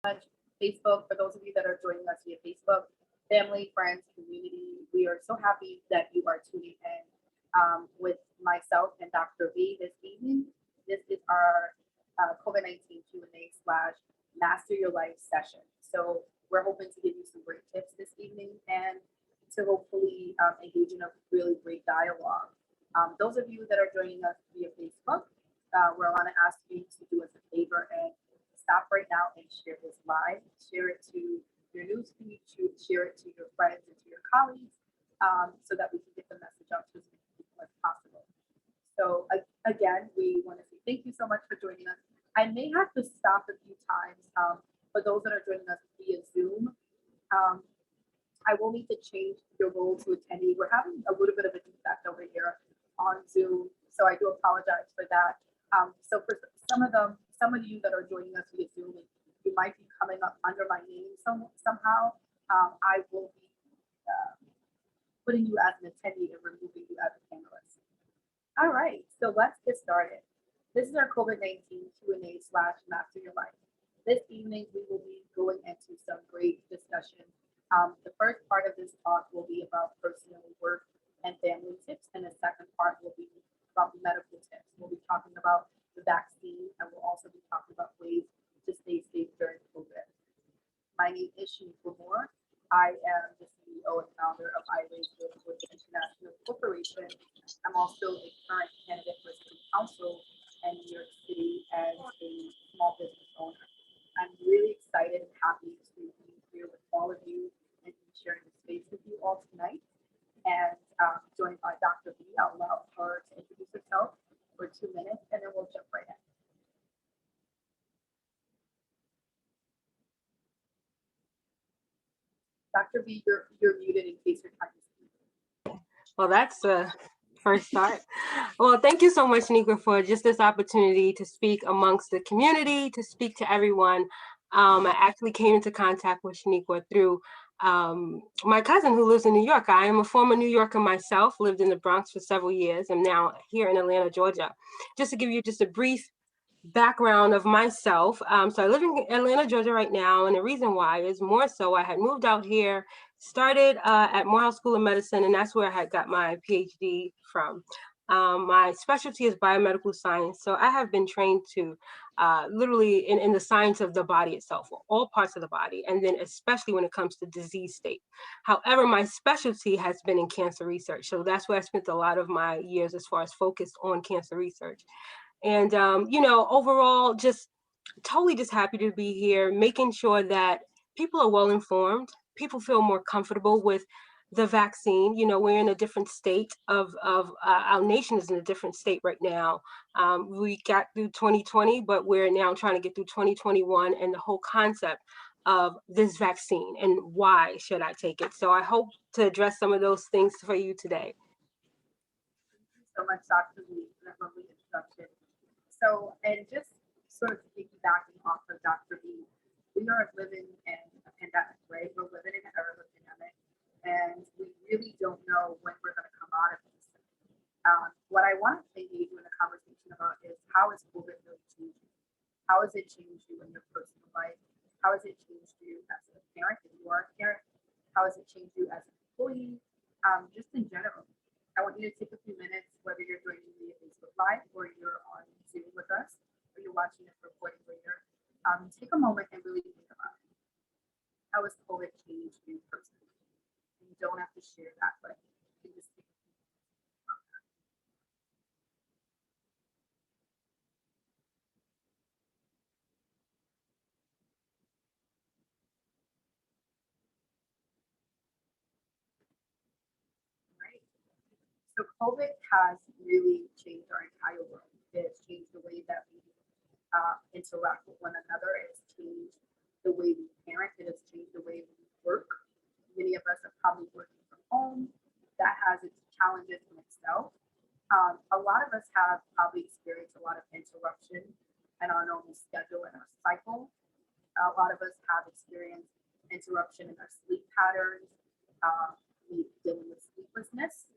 much. Facebook, for those of you that are joining us via Facebook, family, friends, community, we are so happy that you are tuning in with myself and Dr. V this evening. This is our COVID-19 Q&A slash Master Your Life session. So we're hoping to give you some great tips this evening and to hopefully engage in a really great dialogue. Those of you that are joining us via Facebook, we're going to ask you to do us a favor and stop right now and share this live. Share it to your news feed, share it to your friends and to your colleagues so that we can get the message out to as many people as possible. So again, we want to say thank you so much for joining us. I may have to stop a few times for those that are joining us via Zoom. I will need to change your role to attendee. We're having a little bit of a defect over here on Zoom, so I do apologize for that. So for some of you that are joining us via Zoom, you might be coming up under my name somehow. I will be putting you as an attendee and removing you as a panelist. All right, so let's get started. This is our COVID-19 Q&A slash Master Your Life. This evening, we will be going into some great discussion. The first part of this talk will be about personal work and family tips, and the second part will be about medical tips. We'll be talking about the vaccine, and we'll also be talking about ways to stay safe during COVID. My name is Shanequa. I am the CEO and founder of iRaise With International Corporation. I'm also a current candidate for city council in New York City as a small business owner. I'm really excited and happy to be here with all of you and be sharing the space with you all tonight. And joined by Dr. V. I'll allow her to introduce herself for 2 minutes, and then we'll jump right in. Dr. V, you're muted in case you're trying to speak. Well, that's the first start. Well, thank you so much, Shanequa, for just this opportunity to speak amongst the community, to speak to everyone. I actually came into contact with Shanequa through my cousin who lives in New York. I am a former New Yorker myself, lived in the Bronx for several years. I'm now here in Atlanta, Georgia. Just to give you just a brief background of myself. So I live in Atlanta, Georgia right now. And the reason why is more so I had moved out here, started at Morehouse School of Medicine, and that's where I had got my PhD from. My specialty is biomedical science. So I have been trained to literally in the science of the body itself, all parts of the body, and then especially when it comes to disease state. However, my specialty has been in cancer research. So that's where I spent a lot of my years as far as focused on cancer research. And, overall, just totally just happy to be here, making sure that people are well informed, people feel more comfortable with the vaccine. We're in a different state of our nation is in a different state right now. We got through 2020, but we're now trying to get through 2021 and the whole concept of this vaccine and why should I take it. So I hope to address some of those things for you today. Thank you so much, Dr. V, for that lovely introduction. So, and just sort of piggybacking off of Dr. V, we are living in a pandemic, right? We're living in an era of a pandemic, and we really don't know when we're going to come out of this. What I want to engage you in a conversation about is how has COVID really changed you? How has it changed you in your personal life? How has it changed you as a parent, if you are a parent? How has it changed you as an employee? Just in general. I want you to take a few minutes, whether you're joining me via Facebook Live or you're on Zoom with us, or you're watching this recording later. Take a moment and really think about it. How has COVID changed you personally? And you don't have to share that, but you can just take a few minutes about that. Right. So COVID has really changed our entire world. It has changed the way that we interact with one another. It has changed the way we parent. It has changed the way we work. Many of us are probably working from home. That has its challenges in itself. A lot of us have probably experienced a lot of interruption in our normal schedule and our cycle. A lot of us have experienced interruption in our sleep patterns, dealing with sleeplessness.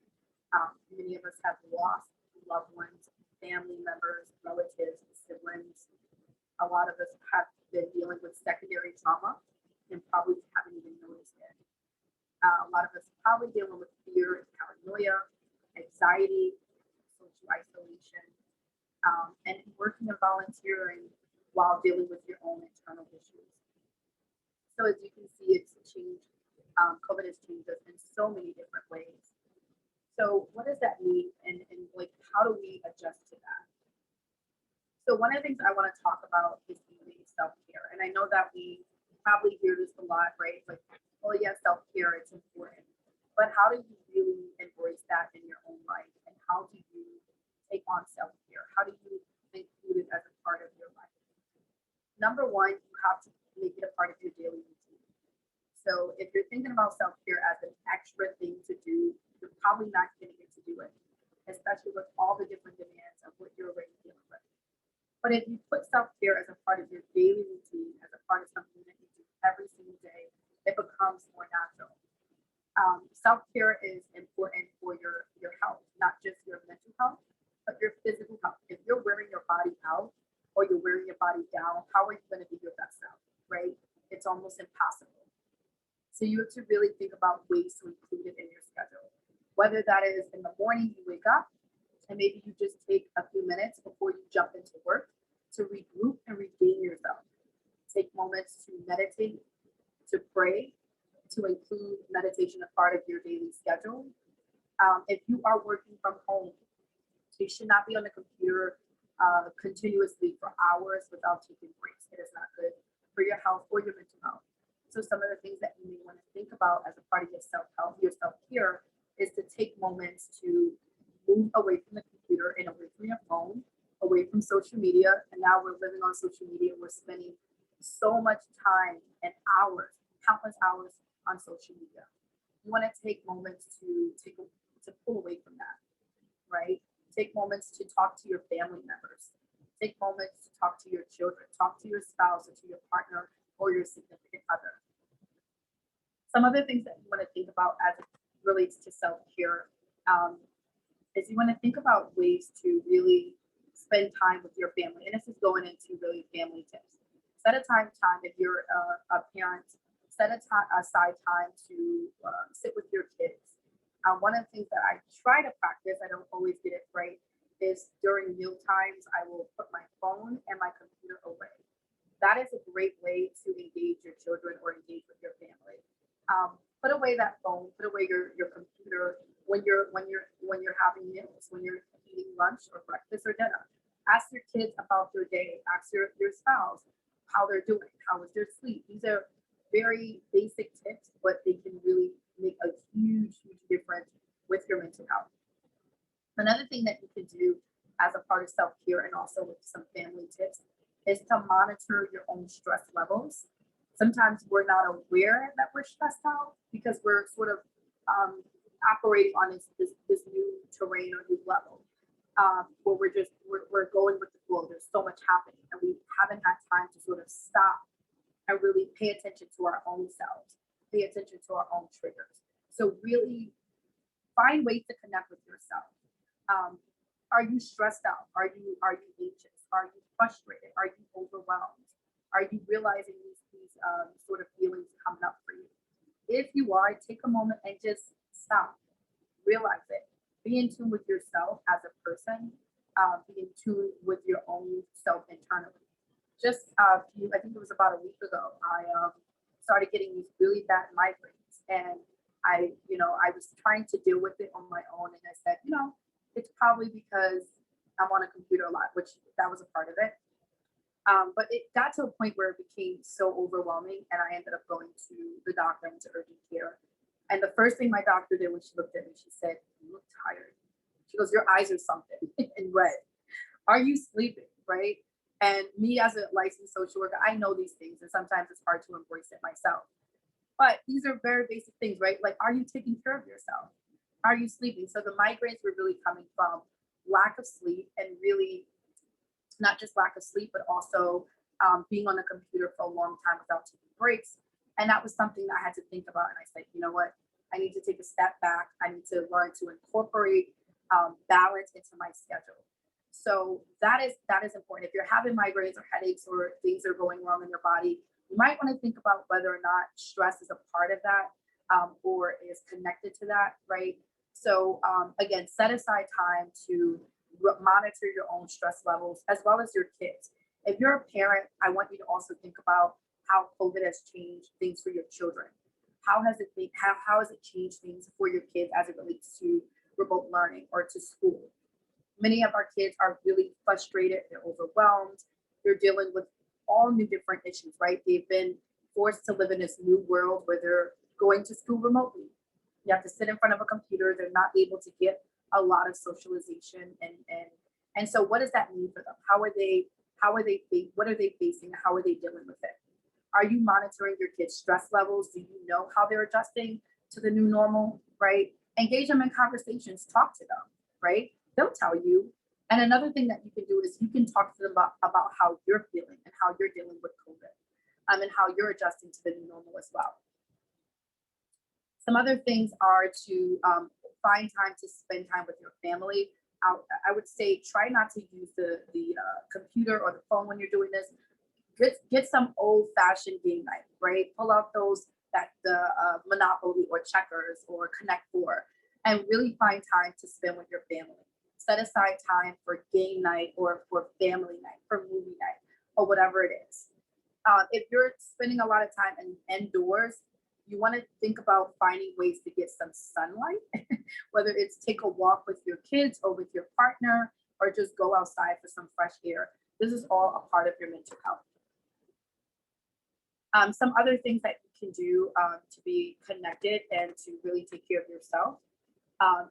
Many of us have lost loved ones, family members, relatives, siblings. A lot of us have been dealing with secondary trauma and probably haven't even noticed it. A lot of us probably dealing with fear, paranoia, anxiety, social isolation, and working and volunteering while dealing with your own internal issues. So as you can see, it's changed. COVID has changed us in so many different ways. So what does that mean, and like how do we adjust to that? So one of the things I want to talk about is really self-care, and I know that we probably hear this a lot, right? Like, oh yeah, self-care, it's important, but how do you really embrace that in your own life, and how do you take on self-care? How do you include it as a part of your life? Number one, you have to make it a part of your daily routine. So if you're thinking about self-care as an extra thing to do, you're probably not going to get to do it, especially with all the different demands of what you're already dealing with. But if you put self-care as a part of your daily routine, as a part of something that you do every single day, it becomes more natural. Self-care is important for your health, not just your mental health, but your physical health. If you're wearing your body out or you're wearing your body down, how are you going to be your best self, right? It's almost impossible. So you have to really think about ways to include it in your schedule. Whether that is in the morning you wake up, and maybe you just take a few minutes before you jump into work to regroup and regain yourself. Take moments to meditate, to pray, to include meditation a part of your daily schedule. If you are working from home, you should not be on the computer continuously for hours without taking breaks. It is not good for your health or your mental health. So some of the things that you may want to think about as a part of your self-help, your self-care, is to take moments to move away from the computer and away from your phone, away from social media. And now we're living on social media. We're spending so much time and hours, countless hours on social media. You want to take moments to pull away from that, right? Take moments to talk to your family members. Take moments to talk to your children, talk to your spouse or to your partner or your significant other. Some other things that you want to think about as it relates to self-care is you want to think about ways to really spend time with your family. And this is going into really family tips. Set aside time if you're a parent, set aside time to sit with your kids. One of the things that I try to practice, I don't always get it right, is during meal times, I will put my phone and my computer away. That is a great way to engage your children or engage with your family. Put away that phone, put away your computer when you're having meals, when you're eating lunch or breakfast or dinner. Ask your kids about their day. Ask your spouse how they're doing, how was their sleep. These are very basic tips, but they can really make a huge difference with your mental health. Another thing that you can do as a part of self-care and also with some family tips is to monitor your own stress levels. Sometimes we're not aware that we're stressed out because we're sort of operating on this new terrain or new level where we're going with the flow. There's so much happening, and we haven't had time to sort of stop and really pay attention to our own selves, pay attention to our own triggers. So really find ways to connect with yourself. Are you stressed out? Are you anxious? Are you frustrated? Are you overwhelmed? Are you realizing these sort of feelings coming up for you? If you are, take a moment and just stop, realize it, be in tune with yourself as a person, be in tune with your own self internally. Just I think it was about a week ago, I started getting these really bad migraines, and I was trying to deal with it on my own, and I said, it's probably because I'm on a computer a lot, which that was a part of it. But it got to a point where it became so overwhelming, and I ended up going to the doctor and to urgent care. And the first thing my doctor did when she looked at me, she said, "You look tired." She goes, "Your eyes are something in red. Are you sleeping?" Right? And me as a licensed social worker, I know these things, and sometimes it's hard to embrace it myself. But these are very basic things, right? Like, are you taking care of yourself? Are you sleeping? So the migraines were really coming from lack of sleep, and really not just lack of sleep, but also being on the computer for a long time without taking breaks. And that was something that I had to think about. And I said, you know what? I need to take a step back. I need to learn to incorporate balance into my schedule. So that is important. If you're having migraines or headaches or things are going wrong in your body, you might want to think about whether or not stress is a part of that, or is connected to that, right? So again, set aside time to monitor your own stress levels as well as your kids. If you're a parent, I want you to also think about how COVID has changed things for your children. How has it changed things for your kids as it relates to remote learning or to school? Many of our kids are really frustrated, they're overwhelmed, they're dealing with all new different issues, right? They've been forced to live in this new world where they're going to school remotely. You have to sit in front of a computer, they're not able to get a lot of socialization, and so what does that mean for them? What are they facing? How are they dealing with it? Are you monitoring your kids' stress levels? Do you know how they're adjusting to the new normal, right? Engage them in conversations, talk to them, right? They'll tell you. And another thing that you can do is you can talk to them about how you're feeling and how you're dealing with COVID, and how you're adjusting to the new normal as well. Some other things are to find time to spend time with your family. I would say try not to use the computer or the phone when you're doing this. Get some old fashioned game night, right? Pull out those that the Monopoly or checkers or Connect Four, and really find time to spend with your family. Set aside time for game night or for family night, for movie night, or whatever it is. If you're spending a lot of time indoors, you want to think about finding ways to get some sunlight, whether it's take a walk with your kids or with your partner, or just go outside for some fresh air. This is all a part of your mental health. Some other things that you can do to be connected and to really take care of yourself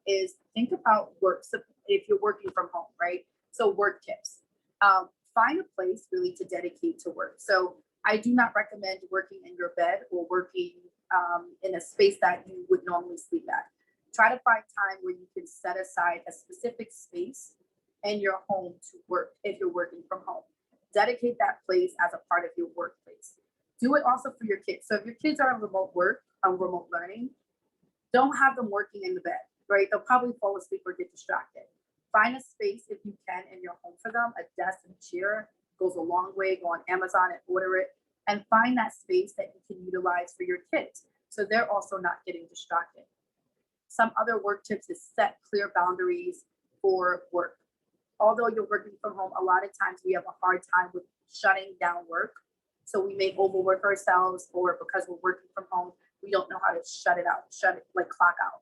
is think about work. So if you're working from home, right? So work tips. Find a place really to dedicate to work. So I do not recommend working in your bed or working in a space that you would normally sleep at. Try to find time where you can set aside a specific space in your home to work if you're working from home. Dedicate that place as a part of your workplace. Do it also for your kids. So if your kids are on remote work, on remote learning, don't have them working in the bed, right? They'll probably fall asleep or get distracted. Find a space if you can in your home for them. A desk and a chair goes a long way. Go on Amazon and order it, and find that space that you can utilize for your kids so they're also not getting distracted. Some other work tips is set clear boundaries for work. Although you're working from home, a lot of times we have a hard time with shutting down work. So we may overwork ourselves, or because we're working from home, we don't know how to shut it out, like clock out.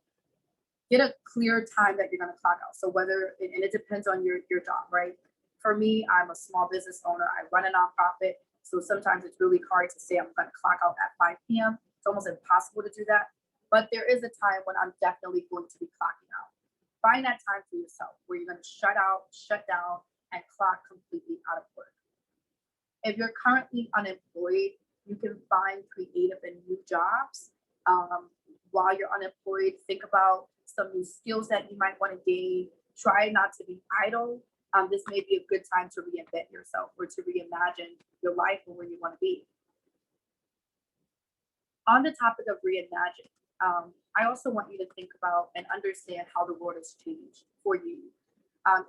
Get a clear time that you're going to clock out. So and it depends on your job, right? For me, I'm a small business owner. I run a nonprofit. So sometimes it's really hard to say I'm going to clock out at 5 p.m. It's almost impossible to do that. But there is a time when I'm definitely going to be clocking out. Find that time for yourself where you're going to shut down, and clock completely out of work. If you're currently unemployed, you can find creative and new jobs. While you're unemployed, think about some new skills that you might want to gain. Try not to be idle. This may be a good time to reinvent yourself or to reimagine your life and where you want to be. On the topic of reimagine, I also want you to think about and understand how the world has changed for you.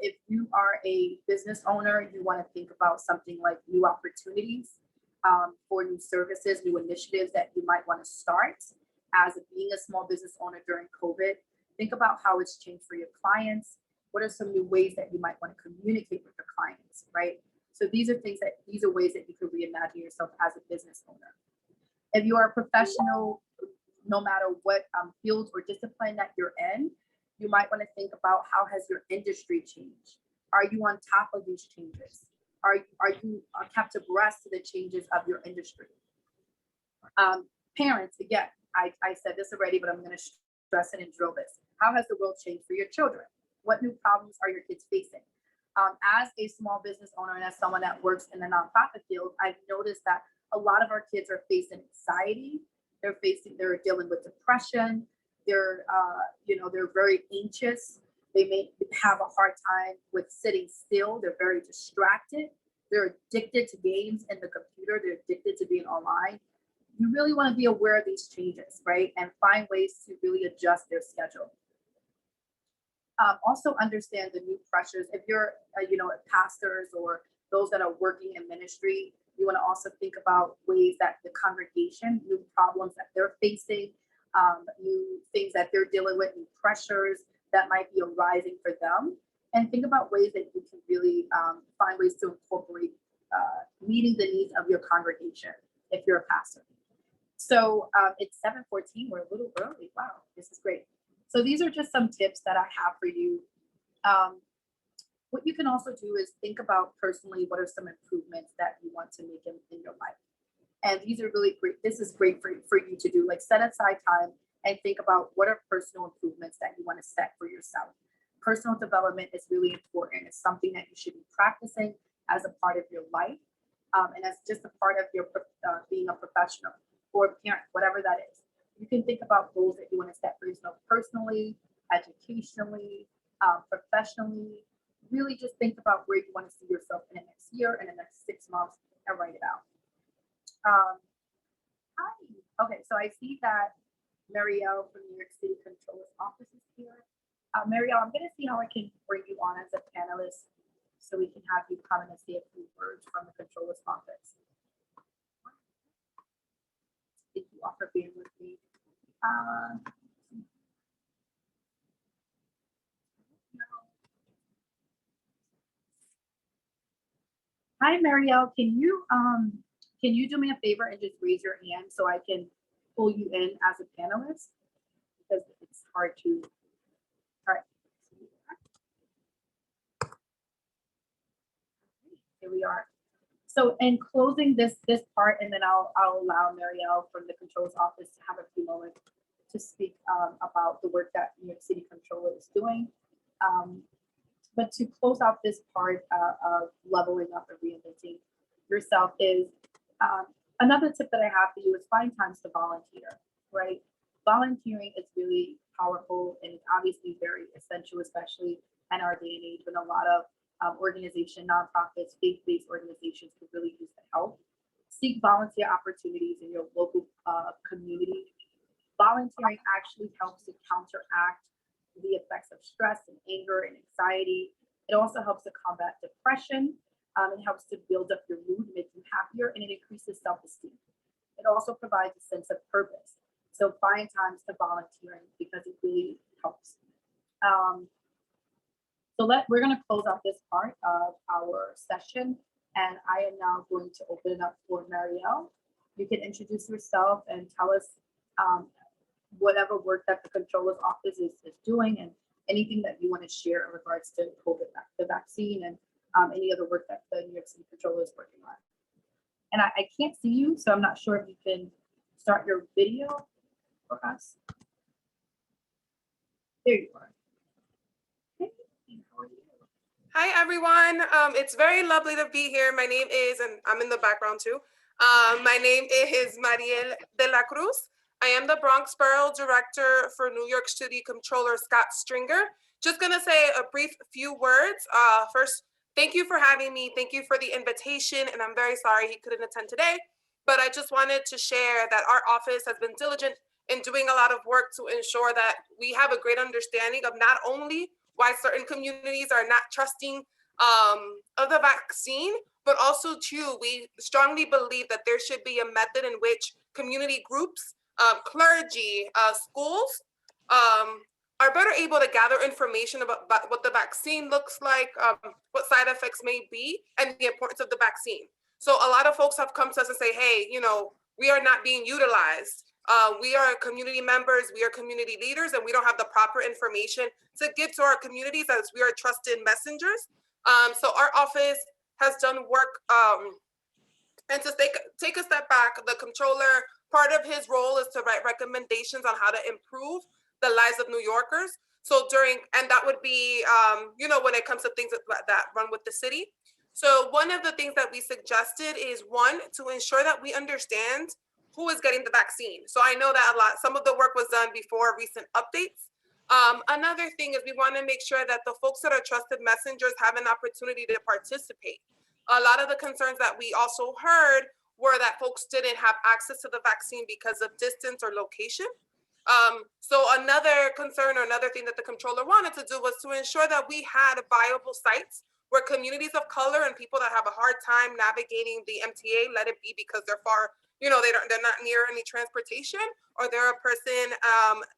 If you are a business owner, you want to think about something like new opportunities for new services, new initiatives that you might want to start as being a small business owner during COVID. Think about how it's changed for your clients. What are some new ways that you might want to communicate with your clients, right? So these are ways that you can reimagine yourself as a business owner. If you are a professional, no matter what field or discipline that you're in, you might want to think about how has your industry changed? Are you on top of these changes? Are you kept abreast to the changes of your industry? Parents, again, I said this already, but I'm going to stress it and drill this. How has the world changed for your children? What new problems are your kids facing? As a small business owner and as someone that works in the nonprofit field, I've noticed that a lot of our kids are facing anxiety. They're dealing with depression. They're very anxious. They may have a hard time with sitting still. They're very distracted. They're addicted to games and the computer. They're addicted to being online. You really want to be aware of these changes, right? And find ways to really adjust their schedule. Also understand the new pressures. If you're, pastors or those that are working in ministry, you want to also think about ways that the congregation, new problems that they're facing, new things that they're dealing with, new pressures that might be arising for them. And think about ways that you can really find ways to incorporate meeting the needs of your congregation if you're a pastor. So it's 7:14. We're a little early. Wow, this is great. So these are just some tips that I have for you. What you can also do is think about personally what are some improvements that you want to make in your life. And these are really great. This is great for you to do. Like set aside time and think about what are personal improvements that you want to set for yourself. Personal development is really important. It's something that you should be practicing as a part of your life, and as just a part of your being a professional or a parent, whatever that is. You can think about goals that you want to set for yourself personally, educationally, professionally. Really just think about where you want to see yourself in the next year and the next 6 months and write it out. Hi. Okay, so I see that Marielle from New York City Comptroller's office is here. Marielle, I'm going to see how I can bring you on as a panelist so we can have you come in and say a few words from the Comptroller's office. Thank you all for being with me. Hi, Marielle. Can you do me a favor and just raise your hand so I can pull you in as a panelist? Because it's hard to. All right. Here we are. So in closing this part, and then I'll allow Marielle from the Comptroller's office to have a few moments to speak about the work that New York City Comptroller is doing. But to close out this part of leveling up and reinventing yourself is another tip that I have for you is find times to volunteer, right? Volunteering is really powerful and it's obviously very essential, especially in our day and age when a lot of nonprofits, faith-based organizations could really use the help. Seek volunteer opportunities in your local community. Volunteering actually helps to counteract the effects of stress and anger and anxiety. It also helps to combat depression. It helps to build up your mood, make you happier, and it increases self-esteem. It also provides a sense of purpose. So find times to volunteering because it really helps. So we're going to close out this part of our session, and I am now going to open it up for Marielle. You can introduce yourself and tell us whatever work that the Comptroller's office is doing and anything that you want to share in regards to COVID, the vaccine, and any other work that the New York City Comptroller is working on. And I can't see you, so I'm not sure if you can start your video for us. There you are. Hey, how are you? Hi, everyone. It's very lovely to be here. My name is, and I'm in the background too. My name is Mariel de la Cruz. I am the Bronx Borough Director for New York City Comptroller Scott Stringer. Just gonna say a brief few words. First, thank you for having me. Thank you for the invitation, and I'm very sorry he couldn't attend today, but I just wanted to share that our office has been diligent in doing a lot of work to ensure that we have a great understanding of not only why certain communities are not trusting of the vaccine, but also too, we strongly believe that there should be a method in which community groups, clergy, schools are better able to gather information about what the vaccine looks like, what side effects may be, and the importance of the vaccine. So a lot of folks have come to us and say, hey, we are not being utilized. We are community members, we are community leaders, and we don't have the proper information to give to our communities as we are trusted messengers. So our office has done work, and to take a step back, the Comptroller, part of his role is to write recommendations on how to improve the lives of New Yorkers. So and that would be, when it comes to things that run with the city. So one of the things that we suggested is to ensure that we understand who is getting the vaccine. So I know that some of the work was done before recent updates. Another thing is we want to make sure that the folks that are trusted messengers have an opportunity to participate. A lot of the concerns that we also heard were that folks didn't have access to the vaccine because of distance or location. So another concern or another thing that the comptroller wanted to do was to ensure that we had viable sites where communities of color and people that have a hard time navigating the MTA, let it be because they're far, they're not near any transportation, or they're a person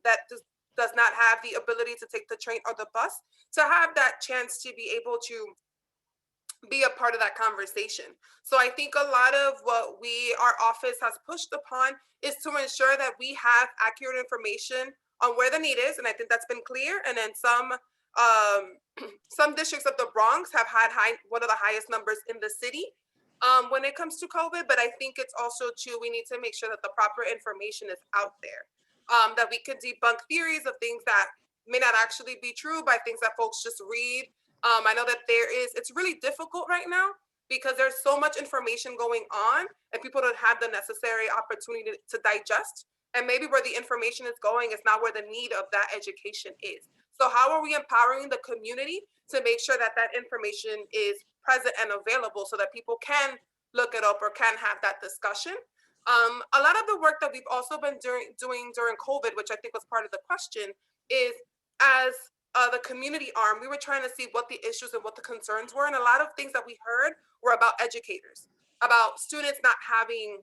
that does not have the ability to take the train or the bus, to have that chance to be able to be a part of that conversation. So I think a lot of what our office has pushed upon is to ensure that we have accurate information on where the need is, and I think that's been clear. And then some districts of the Bronx have had one of the highest numbers in the city when it comes to COVID. But I think it's also too, we need to make sure that the proper information is out there, that we could debunk theories of things that may not actually be true by things that folks just read. I know that it's really difficult right now because there's so much information going on and people don't have the necessary opportunity to digest. And maybe where the information is going is not where the need of that education is. So how are we empowering the community to make sure that that information is present and available so that people can look it up or can have that discussion? A lot of the work that we've also been doing during COVID, which I think was part of the question, is as the community arm, we were trying to see what the issues and what the concerns were. And a lot of things that we heard were about educators, about students not having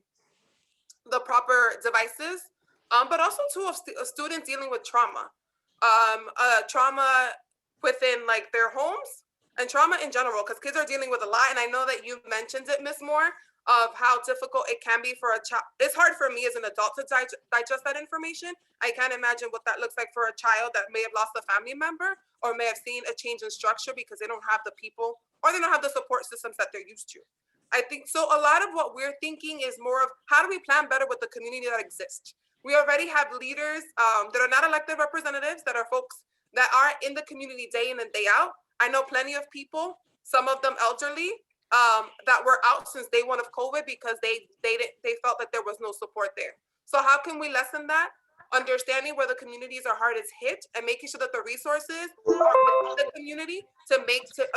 the proper devices, but also too of students dealing with trauma, trauma within like their homes and trauma in general, because kids are dealing with a lot. And I know that you mentioned it, Ms. Moore, of how difficult it can be for a child. It's hard for me as an adult to digest that information. I can't imagine what that looks like for a child that may have lost a family member or may have seen a change in structure because they don't have the people or they don't have the support systems that they're used to. I think so. A lot of what we're thinking is more of how do we plan better with the community that exists? We already have leaders that are not elected representatives, that are folks that are in the community day in and day out. I know plenty of people, some of them elderly, that were out since day one of COVID because they felt that there was no support there. So how can we lessen that? Understanding where the communities are hardest hit and making sure that the resources are within the community to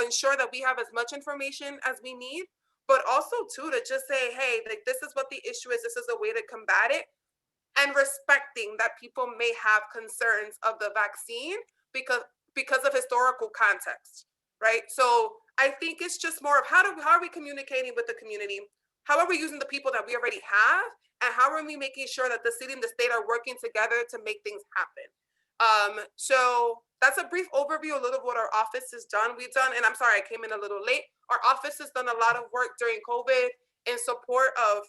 ensure that we have as much information as we need, but also too to just say, hey, like this is what the issue is. This is a way to combat it, and respecting that people may have concerns of the vaccine because of historical context, right? So I think it's just more of how are we communicating with the community? How are we using the people that we already have? And how are we making sure that the city and the state are working together to make things happen? So that's a brief overview, a little of what our office has done. We've done, and I'm sorry, I came in a little late. Our office has done a lot of work during COVID in support of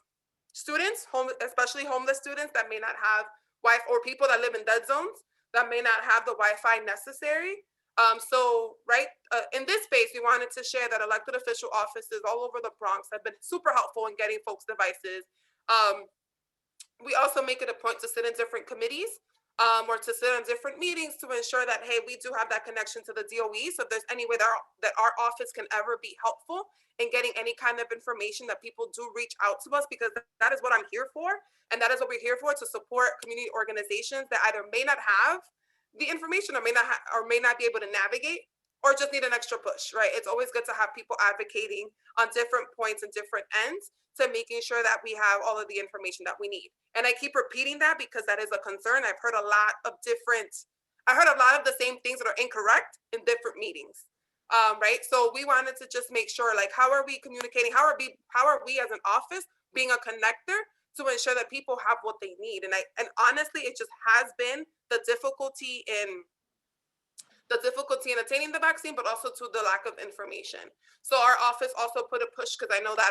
students, especially homeless students that may not have Wi-Fi, or people that live in dead zones that may not have the Wi-Fi necessary. In this space, we wanted to share that elected official offices all over the Bronx have been super helpful in getting folks devices. We also make it a point to sit in different committees or to sit on different meetings to ensure that, hey, we do have that connection to the DOE. So if there's any way that our office can ever be helpful in getting any kind of information, that people do reach out to us, because that is what I'm here for. And that is what we're here for, to support community organizations that either may not have the information or may not be able to navigate, or just need an extra push, right? It's always good to have people advocating on different points and different ends to making sure that we have all of the information that we need. And I keep repeating that because that is a concern. I've heard a lot of the same things that are incorrect in different meetings, right? So we wanted to just make sure, like, how are we communicating? How are we as an office being a connector to ensure that people have what they need? And honestly, it just has been the difficulty in attaining the vaccine, but also to the lack of information. So our office also put a push, because I know that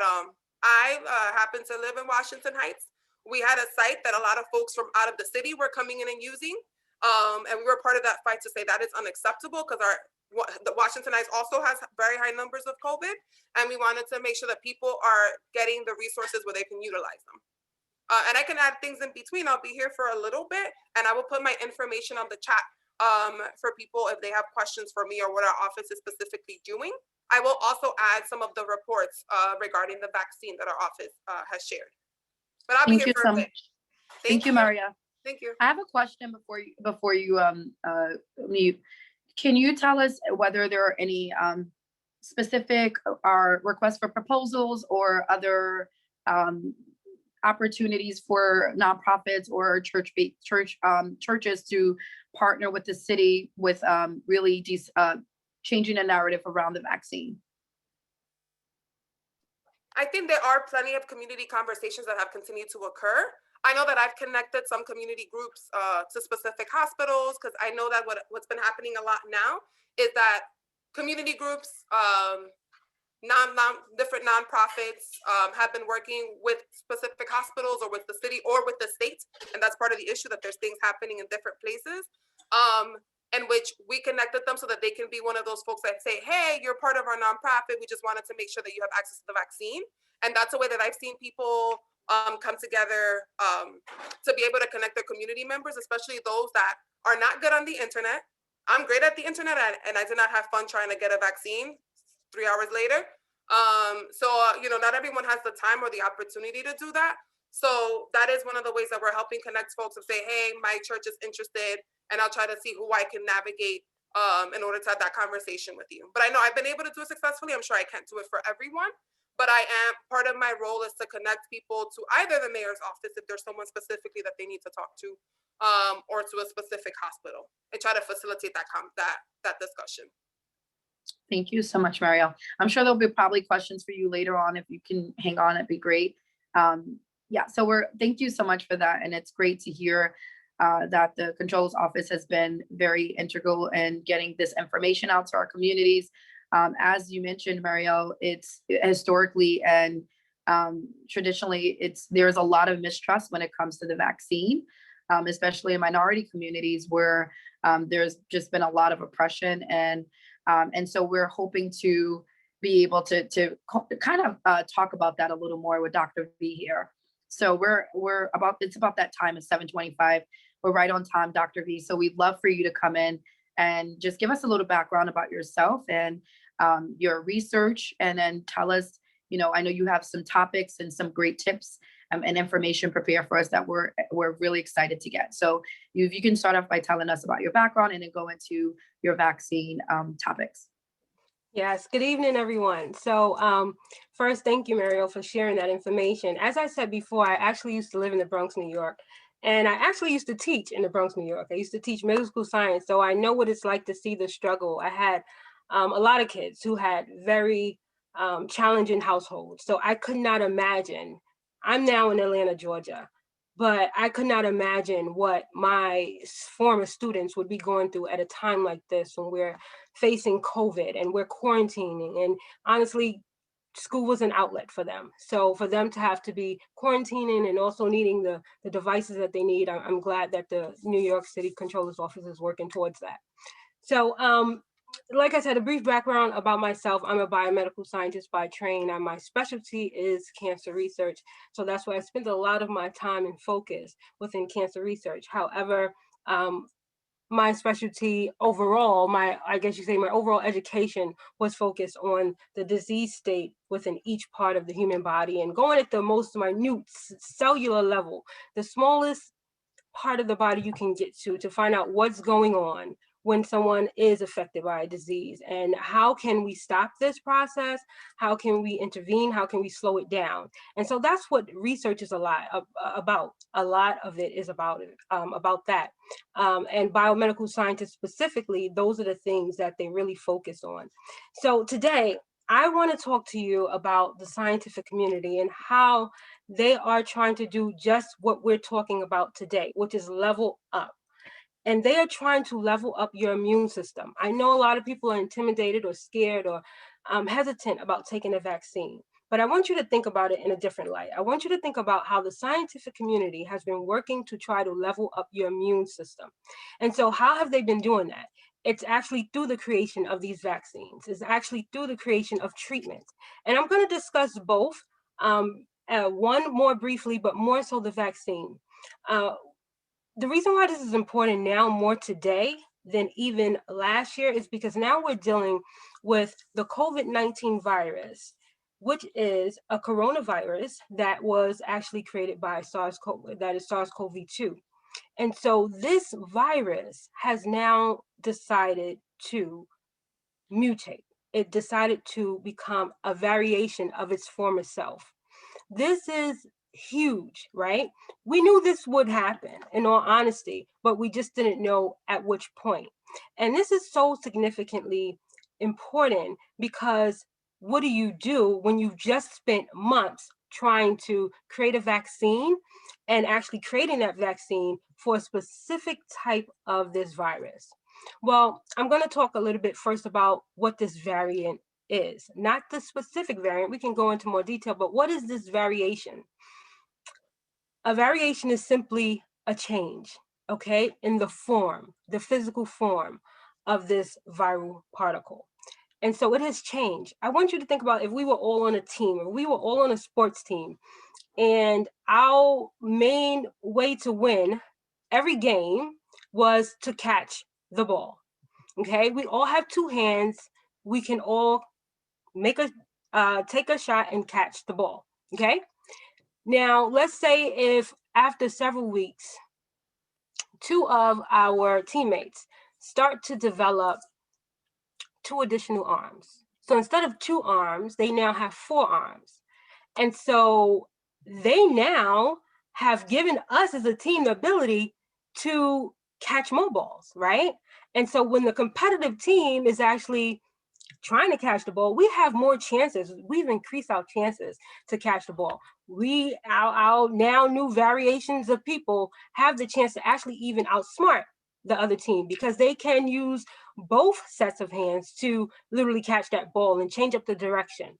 I happen to live in Washington Heights. We had a site that a lot of folks from out of the city were coming in and using, and we were part of that fight to say that is unacceptable, because the Washington Heights also has very high numbers of COVID, and we wanted to make sure that people are getting the resources where they can utilize them. And I can add things in between. I'll be here for a little bit, and I will put my information on the chat for people if they have questions for me or what our office is specifically doing. I will also add some of the reports regarding the vaccine that our office has shared. But I'll be here for a bit. Thank you, Maria. Thank you. I have a question before you mute. Can you tell us whether there are any specific requests for proposals or other opportunities for nonprofits or churches to partner with the city with really changing the narrative around the vaccine? I think there are plenty of community conversations that have continued to occur. I know that I've connected some community groups to specific hospitals, because I know that what's been happening a lot now is that community groups, different nonprofits have been working with specific hospitals or with the city or with the state. And that's part of the issue, that there's things happening in different places. In which we connected them so that they can be one of those folks that say, hey, you're part of our nonprofit. We just wanted to make sure that you have access to the vaccine. And that's a way that I've seen people come together to be able to connect their community members, especially those that are not good on the internet. I'm great at the internet, and I did not have fun trying to get a vaccine 3 hours later. Not everyone has the time or the opportunity to do that. So that is one of the ways that we're helping connect folks and say, hey, my church is interested, and I'll try to see who I can navigate in order to have that conversation with you. But I know I've been able to do it successfully. I'm sure I can't do it for everyone, but part of my role is to connect people to either the mayor's office if there's someone specifically that they need to talk to, or to a specific hospital, and try to facilitate that discussion. Thank you so much, Mariel. I'm sure there'll be probably questions for you later on. If you can hang on, it'd be great. Thank you so much for that. And it's great to hear that the Comptroller's office has been very integral in getting this information out to our communities. As you mentioned, Mariel, it's historically and traditionally, there's a lot of mistrust when it comes to the vaccine, especially in minority communities where there's just been a lot of oppression. And so we're hoping to be able to kind of talk about that a little more with Dr. V here. So it's about that time at 7:25. We're right on time, Dr. V. So we'd love for you to come in and just give us a little background about yourself and your research, and then tell us, I know you have some topics and some great tips and information prepared for us that we're really excited to get. So if you can start off by telling us about your background and then go into your vaccine topics. Yes, good evening, everyone. So first, thank you, Mariel, for sharing that information. As I said before, I actually used to live in the Bronx, New York, and I actually used to teach in the Bronx, New York. I used to teach middle school science, so I know what it's like to see the struggle. I had a lot of kids who had very challenging households, so I could not imagine. I'm now in Atlanta, Georgia, but I could not imagine what my former students would be going through at a time like this when we're facing COVID and we're quarantining. And honestly, school was an outlet for them. So for them to have to be quarantining and also needing the devices that they need, I'm glad that the New York City Comptroller's office is working towards that. So like I said, a brief background about myself. I'm a biomedical scientist by training, and my specialty is cancer research. So that's why I spend a lot of my time and focus within cancer research. However, my specialty overall, my overall education was focused on the disease state within each part of the human body, and going at the most minute cellular level, the smallest part of the body you can get to find out what's going on when someone is affected by a disease, and how can we stop this process? How can we intervene? How can we slow it down? And so that's what research is a lot about. A lot of it is about that. And biomedical scientists specifically, those are the things that they really focus on. So today, I want to talk to you about the scientific community and how they are trying to do just what we're talking about today, which is level up. And they are trying to level up your immune system. I know a lot of people are intimidated or scared or hesitant about taking a vaccine, but I want you to think about it in a different light. I want you to think about how the scientific community has been working to try to level up your immune system. And so how have they been doing that? It's actually through the creation of these vaccines. It's actually through the creation of treatments. And I'm going to discuss both, one more briefly, but more so the vaccine. The reason why this is important now more today than even last year is because now we're dealing with the COVID-19 virus, which is a coronavirus that was actually created by SARS-CoV-2. And so this virus has now decided to mutate. It decided to become a variation of its former self. This is huge, right? We knew this would happen, in all honesty, but we just didn't know at which point. And this is so significantly important because what do you do when you've just spent months trying to create a vaccine and actually creating that vaccine for a specific type of this virus? Well, I'm going to talk a little bit first about what this variant is, not the specific variant. We can go into more detail, but what is this variation? A variation is simply a change, okay, in the form, the physical form of this viral particle. And so it has changed. I want you to think about if we were all on a team, or we were all on a sports team, and our main way to win every game was to catch the ball. Okay, we all have two hands. We can all make a take a shot and catch the ball. Okay. Now, let's say if after several weeks, two of our teammates start to develop two additional arms. So instead of two arms, they now have four arms. And so they now have given us as a team the ability to catch more balls, right? And so when the competitive team is actually trying to catch the ball, we have more chances. We've increased our chances to catch the ball. Our now new variations of people have the chance to actually even outsmart the other team because they can use both sets of hands to literally catch that ball and change up the direction.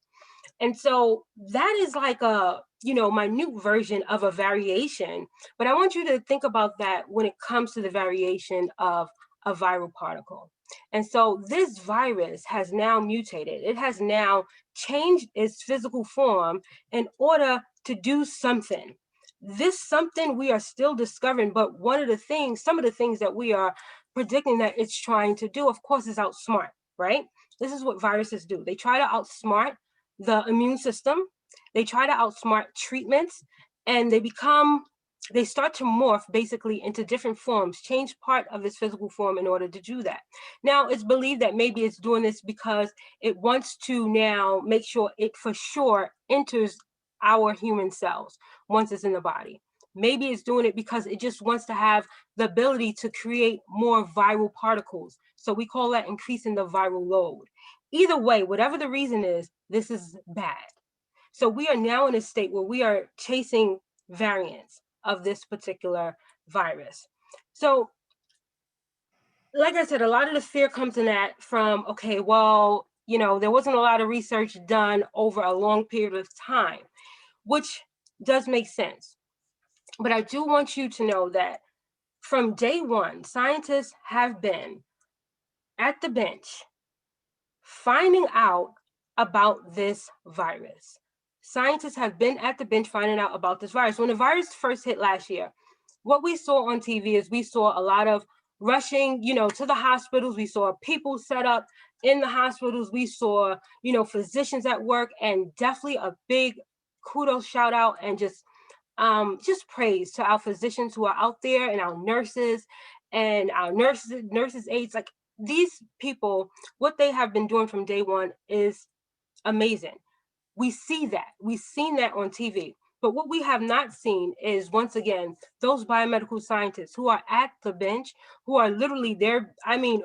And so that is like a, minute version of a variation. But I want you to think about that when it comes to the variation of a viral particle. And so this virus has now mutated. It has now changed its physical form in order to do something. This something we are still discovering, but some of the things that we are predicting that it's trying to do, of course, is outsmart, right? This is what viruses do. They try to outsmart the immune system. They try to outsmart treatments, and they start to morph basically into different forms, change part of its physical form in order to do that. Now, it's believed that maybe it's doing this because it wants to now make sure it for sure enters our human cells once it's in the body. Maybe it's doing it because it just wants to have the ability to create more viral particles. So we call that increasing the viral load. Either way, whatever the reason is, this is bad. So we are now in a state where we are chasing variants of this particular virus. So, like I said, a lot of the fear comes in that from, okay, well, there wasn't a lot of research done over a long period of time, which does make sense. But I do want you to know that from day one, scientists have been at the bench finding out about this virus. Scientists have been at the bench finding out about this virus. When the virus first hit last year, what we saw on TV is we saw a lot of rushing, to the hospitals. We saw people set up in the hospitals. We saw, physicians at work, and definitely a big kudos, shout out, and just praise to our physicians who are out there, and our nurses aides. Like, these people, what they have been doing from day one is amazing. We've seen that on TV. But what we have not seen is, once again, those biomedical scientists who are at the bench, who are literally there,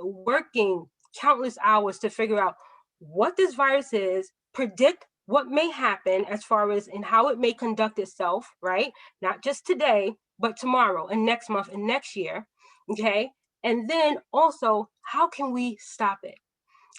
working countless hours to figure out what this virus is, predict what may happen as far as and how it may conduct itself, right? Not just today, but tomorrow and next month and next year, okay? And then also, how can we stop it?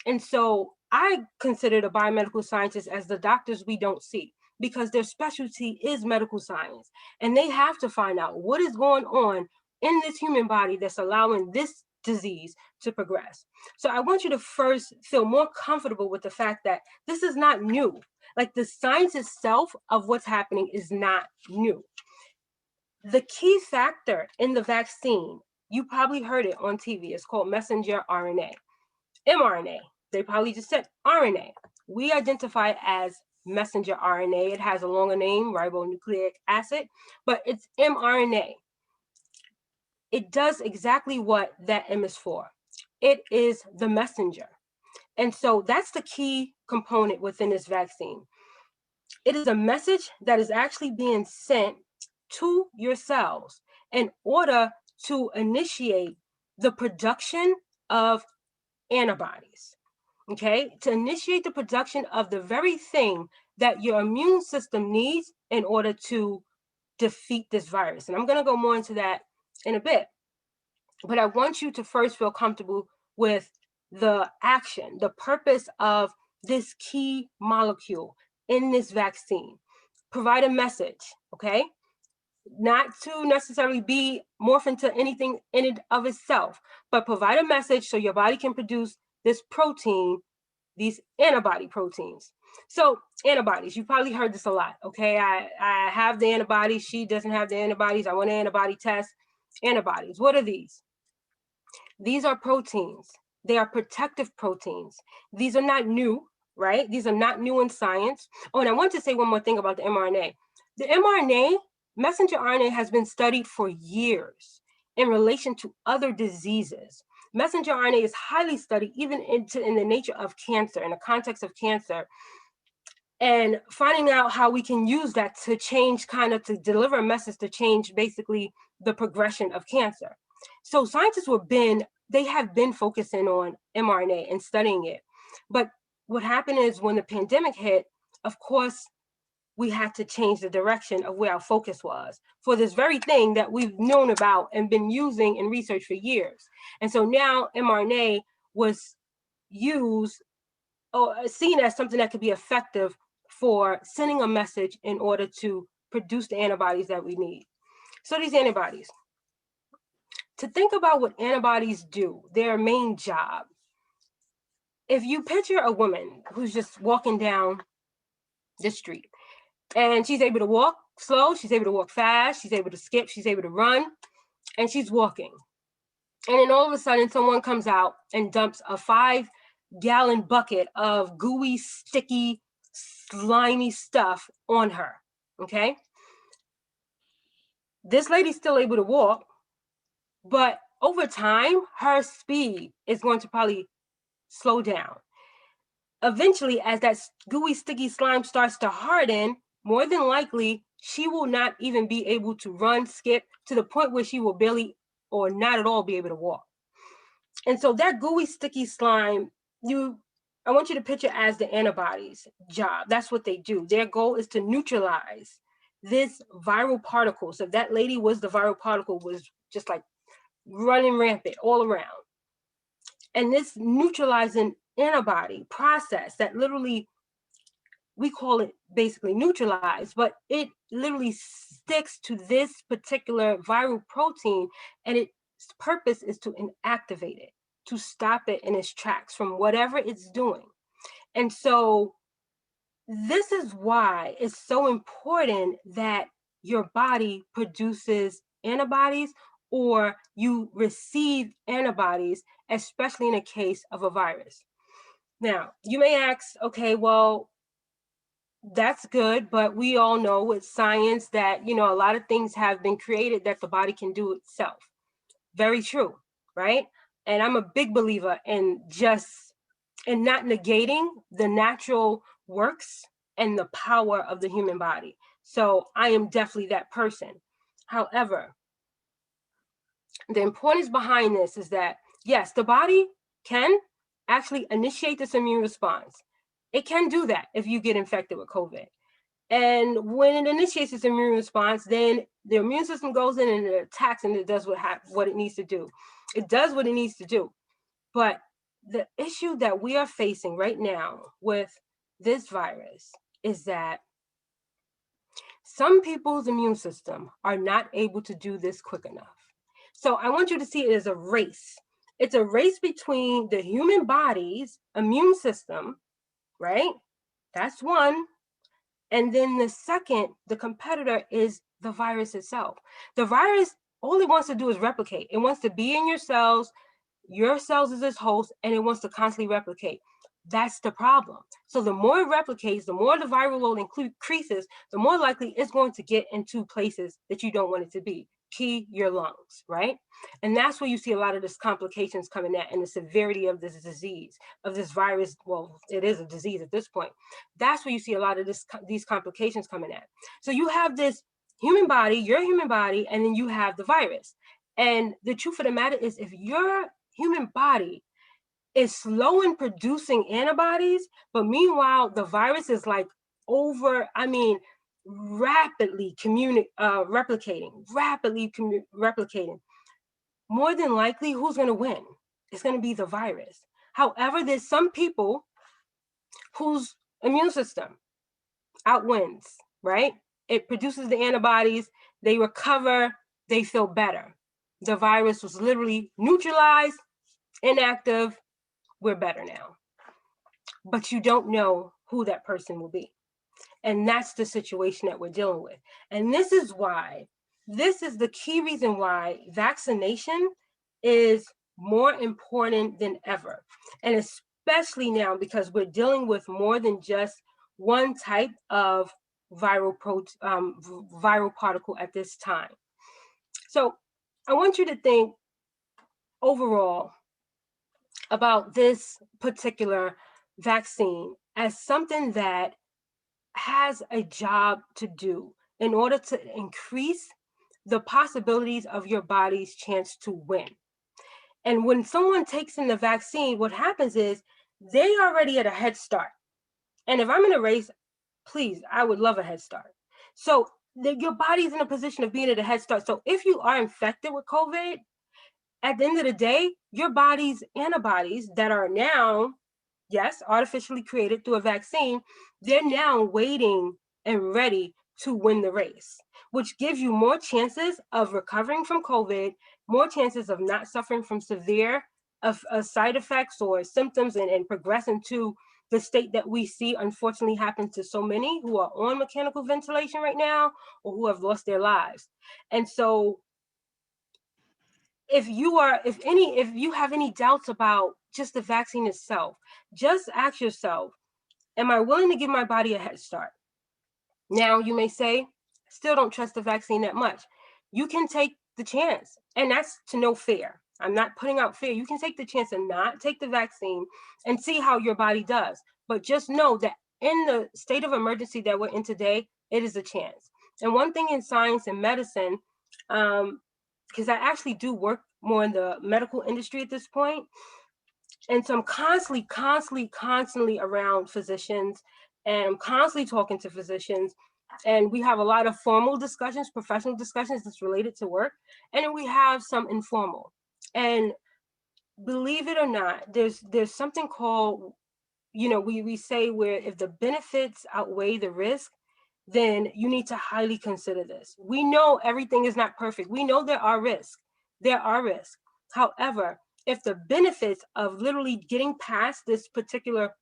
And so I consider the biomedical scientists as the doctors we don't see, because their specialty is medical science. And they have to find out what is going on in this human body that's allowing this disease to progress. So I want you to first feel more comfortable with the fact that this is not new. Like, the science itself of what's happening is not new. The key factor in the vaccine, you probably heard it on TV, is called messenger RNA. mRNA, they probably just said RNA. We identify it as messenger RNA. It has a longer name, ribonucleic acid, but it's mRNA. It does exactly what that M is for. It is the messenger. And so that's the key component within this vaccine. It is a message that is actually being sent to your cells in order to initiate the production of antibodies, okay? To initiate the production of the very thing that your immune system needs in order to defeat this virus. And I'm gonna go more into that in a bit. But I want you to first feel comfortable with the action, the purpose of this key molecule in this vaccine. Provide a message, okay? Not to necessarily be morph into anything in and of itself, but provide a message so your body can produce this protein, these antibody proteins. So antibodies, you've probably heard this a lot, okay? I have the antibodies, she doesn't have the antibodies, I want an antibody test. Antibodies, what are these? These are proteins. They are protective proteins. These are not new, right? These are not new in science. Oh, and I want to say one more thing about the mRNA. The mRNA, messenger RNA, has been studied for years in relation to other diseases. Messenger RNA is highly studied even in the nature of cancer, in the context of cancer, and finding out how we can use that to change, kind of to deliver a message to change basically the progression of cancer. So scientists they have been focusing on mRNA and studying it. But what happened is when the pandemic hit, of course, we had to change the direction of where our focus was for this very thing that we've known about and been using in research for years. And so now mRNA was used or seen as something that could be effective for sending a message in order to produce the antibodies that we need. So these antibodies, to think about what antibodies do, their main job. If you picture a woman who's just walking down the street and she's able to walk slow, she's able to walk fast, she's able to skip, she's able to run, and she's walking. And then all of a sudden someone comes out and dumps a 5-gallon bucket of gooey, sticky, slimy stuff on her, okay? This lady's still able to walk, but over time, her speed is going to probably slow down. Eventually, as that gooey, sticky slime starts to harden, more than likely, she will not even be able to run, skip, to the point where she will barely or not at all be able to walk. And so that gooey, sticky slime, I want you to picture as the antibodies job. That's what they do. Their goal is to neutralize this viral particle. So if that lady was the viral particle, was just like running rampant all around. And this neutralizing antibody process that literally, we call it basically neutralized, but it literally sticks to this particular viral protein, and its purpose is to inactivate it, to stop it in its tracks from whatever it's doing. And so this is why it's so important that your body produces antibodies or you receive antibodies, especially in a case of a virus. Now, you may ask, okay, well, that's good, but we all know with science that, a lot of things have been created that the body can do itself. Very true, right? And I'm a big believer in not negating the natural works and the power of the human body. So I am definitely that person. However, the importance behind this is that, yes, the body can actually initiate this immune response. It can do that if you get infected with COVID. And when it initiates its immune response, then the immune system goes in and it attacks and it does what it needs to do. It does what it needs to do. But the issue that we are facing right now with this virus is that some people's immune system are not able to do this quick enough. So I want you to see it as a race. It's a race between the human body's immune system, right? That's one. And then the second, the competitor is the virus itself. The virus, all it wants to do is replicate. It wants to be in your cells is its host, and it wants to constantly replicate. That's the problem. So the more it replicates, the more the viral load increases, the more likely it's going to get into places that you don't want it to be. key, your lungs, right? And that's where you see a lot of this complications coming at, and the severity of this disease, of this virus. Well, it is a disease at this point. That's where you see a lot of these complications coming at. So you have this human body, your human body, and then you have the virus. And the truth of the matter is, if your human body is slow in producing antibodies, but meanwhile, the virus is like rapidly replicating. More than likely, who's going to win? It's going to be the virus. However, there's some people whose immune system outwins, right? It produces the antibodies, they recover, they feel better. The virus was literally neutralized, inactive, we're better now. But you don't know who that person will be. And that's the situation that we're dealing with. And this is the key reason why vaccination is more important than ever. And especially now, because we're dealing with more than just one type of viral particle at this time. So I want you to think overall about this particular vaccine as something that has a job to do in order to increase the possibilities of your body's chance to win. And when someone takes in the vaccine, what happens is they already at a head start. And if I'm in a race, please, I would love a head start. So your body's in a position of being at a head start. So if you are infected with COVID, at the end of the day, your body's antibodies that are now, yes, artificially created through a vaccine, they're now waiting and ready to win the race, which gives you more chances of recovering from COVID, more chances of not suffering from severe side effects or symptoms and progressing to the state that we see unfortunately happen to so many who are on mechanical ventilation right now or who have lost their lives. And so if you have any doubts about just the vaccine itself, just ask yourself, am I willing to give my body a head start? Now you may say, still don't trust the vaccine that much. You can take the chance, and that's to no fear. I'm not putting out fear. You can take the chance and not take the vaccine and see how your body does. But just know that in the state of emergency that we're in today, it is a chance. And one thing in science and medicine, because I actually do work more in the medical industry at this point, and so I'm constantly around physicians, and I'm constantly talking to physicians, and we have a lot of formal discussions, professional discussions that's related to work, and then we have some informal. And believe it or not, there's something called, we say where if the benefits outweigh the risk, then you need to highly consider this. We know everything is not perfect. We know there are risks. However, if the benefits of literally getting past this particular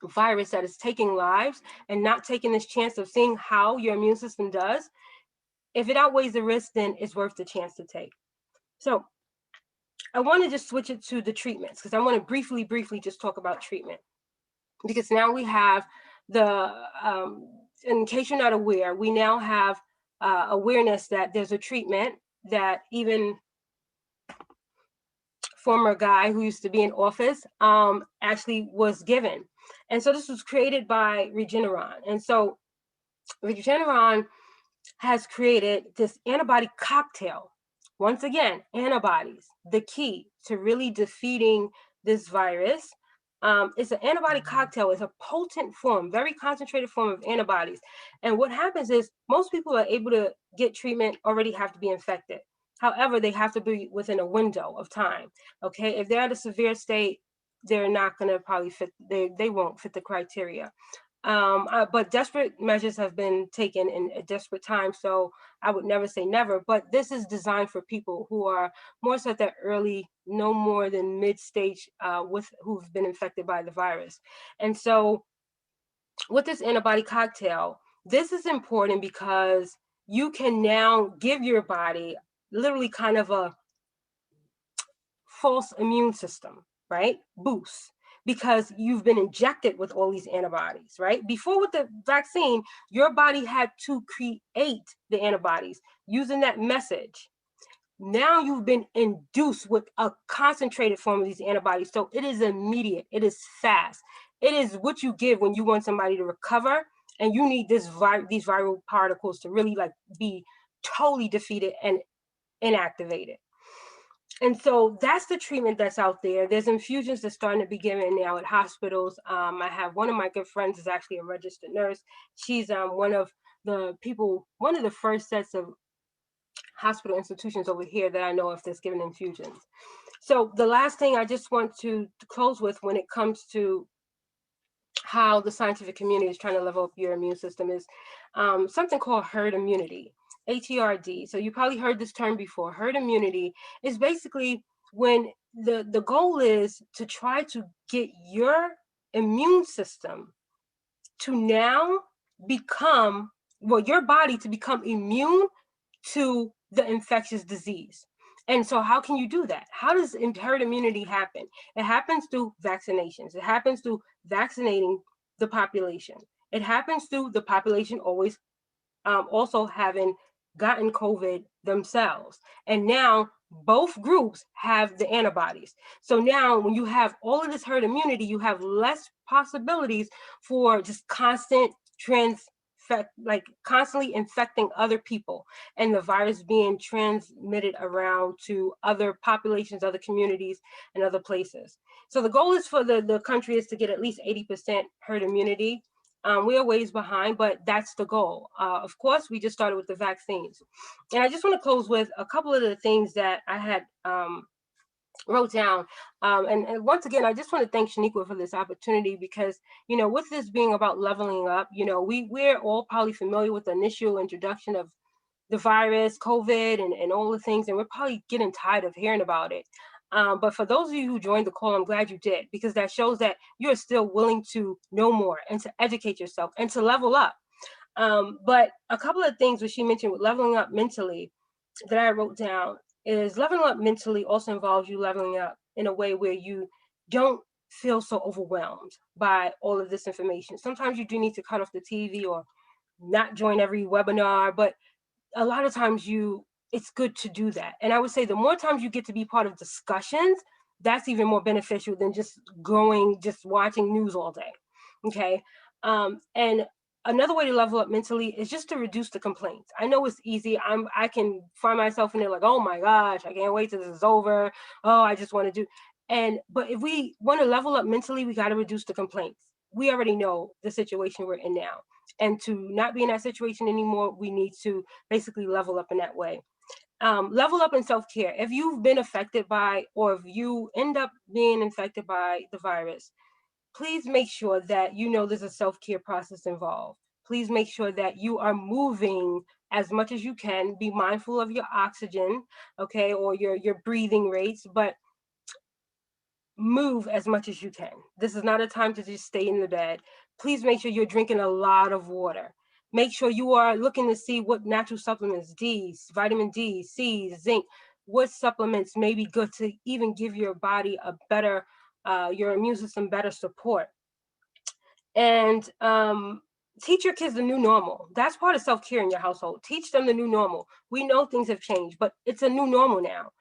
virus that is taking lives and not taking this chance of seeing how your immune system does, if it outweighs the risk, then it's worth the chance to take. So I want to just switch it to the treatments, because I want to briefly just talk about treatment, because now we have in case you're not aware, we now have awareness that there's a treatment that even former guy who used to be in office actually was given. And so this was created by Regeneron. And so Regeneron has created this antibody cocktail. Once again, antibodies, the key to really defeating this virus. It's an antibody cocktail. It's a potent form, very concentrated form of antibodies. And what happens is most people are able to get treatment already have to be infected. However, they have to be within a window of time. Okay, if they're at a severe state, they're not going to probably fit. They won't fit the criteria. But desperate measures have been taken in a desperate time. So I would never say never, but this is designed for people who are more so at that early, no more than mid-stage who've been infected by the virus. And so with this antibody cocktail, this is important because you can now give your body literally kind of a false immune system, right? Boost. because you've been injected with all these antibodies, right? Before with the vaccine, your body had to create the antibodies using that message. Now you've been induced with a concentrated form of these antibodies. So it is immediate, it is fast. It is what you give when you want somebody to recover and you need these viral particles to really like be totally defeated and inactivated. And so that's the treatment that's out there. There's infusions that's starting to be given now at hospitals. I have one of my good friends is actually a registered nurse. She's one of the people, one of the first sets of hospital institutions over here that I know of that's giving infusions. So the last thing I just want to close with when it comes to how the scientific community is trying to level up your immune system is something called herd immunity, HERD. So you probably heard this term before. Herd immunity is basically when the goal is to try to get your immune system to now become, well, your body to become immune to the infectious disease. And so how can you do that? How does herd immunity happen? It happens through vaccinations. It happens through vaccinating the population. It happens through the population always also having gotten COVID themselves. And now both groups have the antibodies. So now when you have all of this herd immunity, you have less possibilities for just constant like constantly infecting other people and the virus being transmitted around to other populations, other communities, and other places. So the goal is for the country is to get at least 80% herd immunity. We are ways behind, but that's the goal. Of course, we just started with the vaccines. And I just want to close with a couple of the things that I had wrote down. And once again, I just want to thank Shanequa for this opportunity because, you know, with this being about leveling up, you know, we're all probably familiar with the initial introduction of the virus, COVID, and all the things, and we're probably getting tired of hearing about it. But for those of you who joined the call, I'm glad you did, because that shows that you're still willing to know more and to educate yourself and to level up. But a couple of things which she mentioned with leveling up mentally that I wrote down is leveling up mentally also involves you leveling up in a way where you don't feel so overwhelmed by all of this information. Sometimes you do need to cut off the TV or not join every webinar, but a lot of times it's good to do that. And I would say the more times you get to be part of discussions, that's even more beneficial than just watching news all day. Okay. And another way to level up mentally is just to reduce the complaints. I know it's easy. I can find myself in there like, oh my gosh, I can't wait till this is over. Oh, I just want to do. But if we want to level up mentally, we got to reduce the complaints. We already know the situation we're in now. And to not be in that situation anymore, we need to basically level up in that way. Level up in self-care. If you've been affected by, or if you end up being infected by the virus, please make sure that you know there's a self-care process involved. Please make sure that you are moving as much as you can. Be mindful of your oxygen, okay, or your breathing rates, but move as much as you can. This is not a time to just stay in the bed. Please make sure you're drinking a lot of water. Make sure you are looking to see what natural supplements, vitamin D, C, zinc, what supplements may be good to even give your body a better, your immune system better support. And teach your kids the new normal. That's part of self-care in your household. Teach them the new normal. We know things have changed, but it's a new normal now.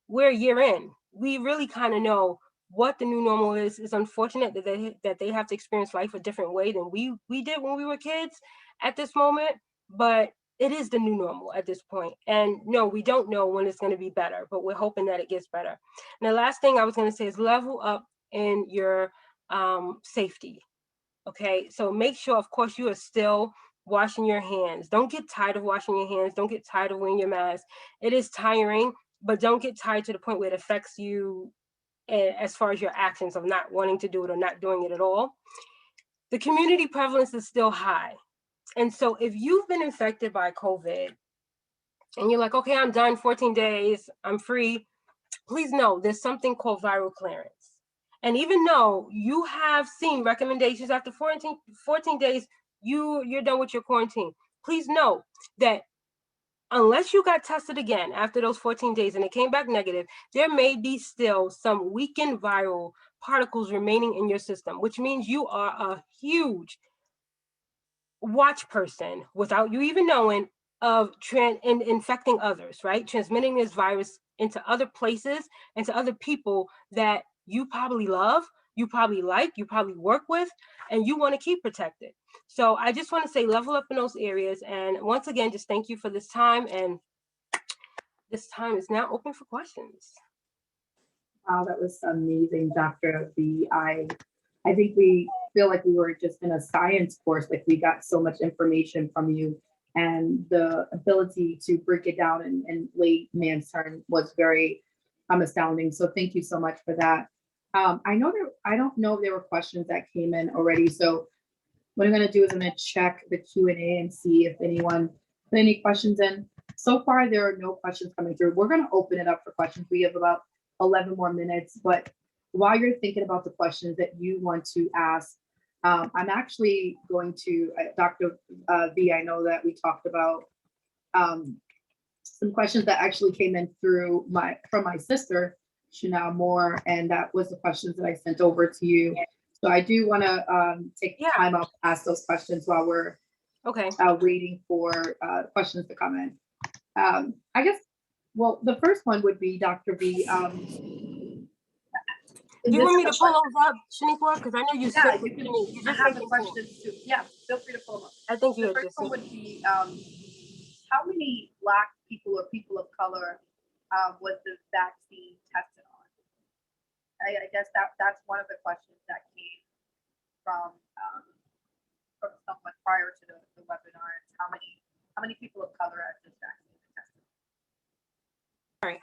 We're a year in. We really kind of know what the new normal is. It's unfortunate that they have to experience life a different way than we did when we were kids at this moment, but it is the new normal at this point. And no, we don't know when it's going to be better, but we're hoping that it gets better. And the last thing I was going to say is level up in your safety. Okay, so make sure, of course, you are still washing your hands. Don't get tired of washing your hands. Don't get tired of wearing your mask. It is tiring, but don't get tired to the point where it affects you as far as your actions of not wanting to do it or not doing it at all. The community prevalence is still high. And so if you've been infected by COVID and you're like, okay, I'm done, 14 days, I'm free, please know there's something called viral clearance. And even though you have seen recommendations after 14 days, you're done with your quarantine, please know that unless you got tested again after those 14 days and it came back negative, there may be still some weakened viral particles remaining in your system, which means you are a huge watch person without you even knowing of infecting others, right? Transmitting this virus into other places and to other people that you probably love, you probably like, you probably work with, and you want to keep protected. So I just want to say level up in those areas. And once again, just thank you for this time. And this time is now open for questions. Wow, that was amazing, Dr. B. I think we feel like we were just in a science course, like we got so much information from you, and the ability to break it down in layman's terms was very astounding. So thank you so much for that. I don't know if there were questions that came in already. So what I'm gonna do is I'm gonna check the Q&A and see if anyone put any questions in. So far, there are no questions coming through. We're gonna open it up for questions. We have about 11 more minutes, but while you're thinking about the questions that you want to ask, I'm actually going to, Dr. V, I know that we talked about some questions that actually came in from my sister, Chanel Moore, and that was the questions that I sent over to you. So I do want to take time out to ask those questions while we're waiting for questions to come in. I guess, well, the first one would be Dr. V. Do you want me to pull those up, Shanequa? Because I know you said you just have the questions too. Yeah, feel free to pull them up. I think you the first one would be how many Black people or people of color was the vaccine tested on? I guess that's one of the questions that came from someone prior to the webinar. It's how many people of color has this vaccine been tested on? All right,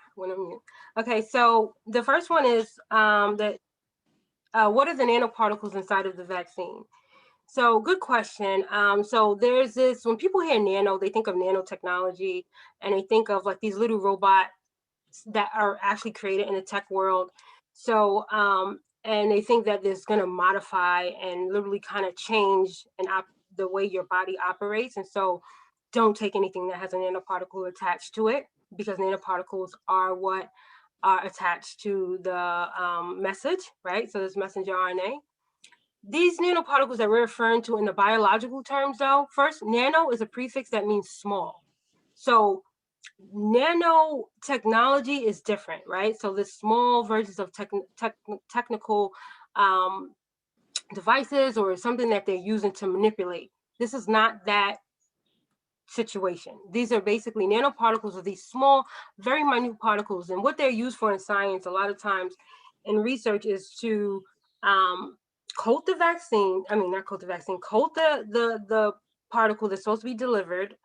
okay, so the first one is what are the nanoparticles inside of the vaccine? So good question. So there's this, when people hear nano, they think of nanotechnology, and they think of like these little robots that are actually created in the tech world. So, and they think that this is going to modify and literally kind of change the way your body operates. And so don't take anything that has a nanoparticle attached to it, because nanoparticles are what are attached to the message, right? So this messenger RNA. These nanoparticles that we're referring to in the biological terms, though, first, nano is a prefix that means small. So nanotechnology is different, right? So the small versions of technical devices or something that they're using to manipulate. This is not that situation. These are basically nanoparticles, of these small, very minute particles. And what they're used for in science, a lot of times in research, is to coat the vaccine. I mean, not coat the vaccine, coat the particle that's supposed to be delivered,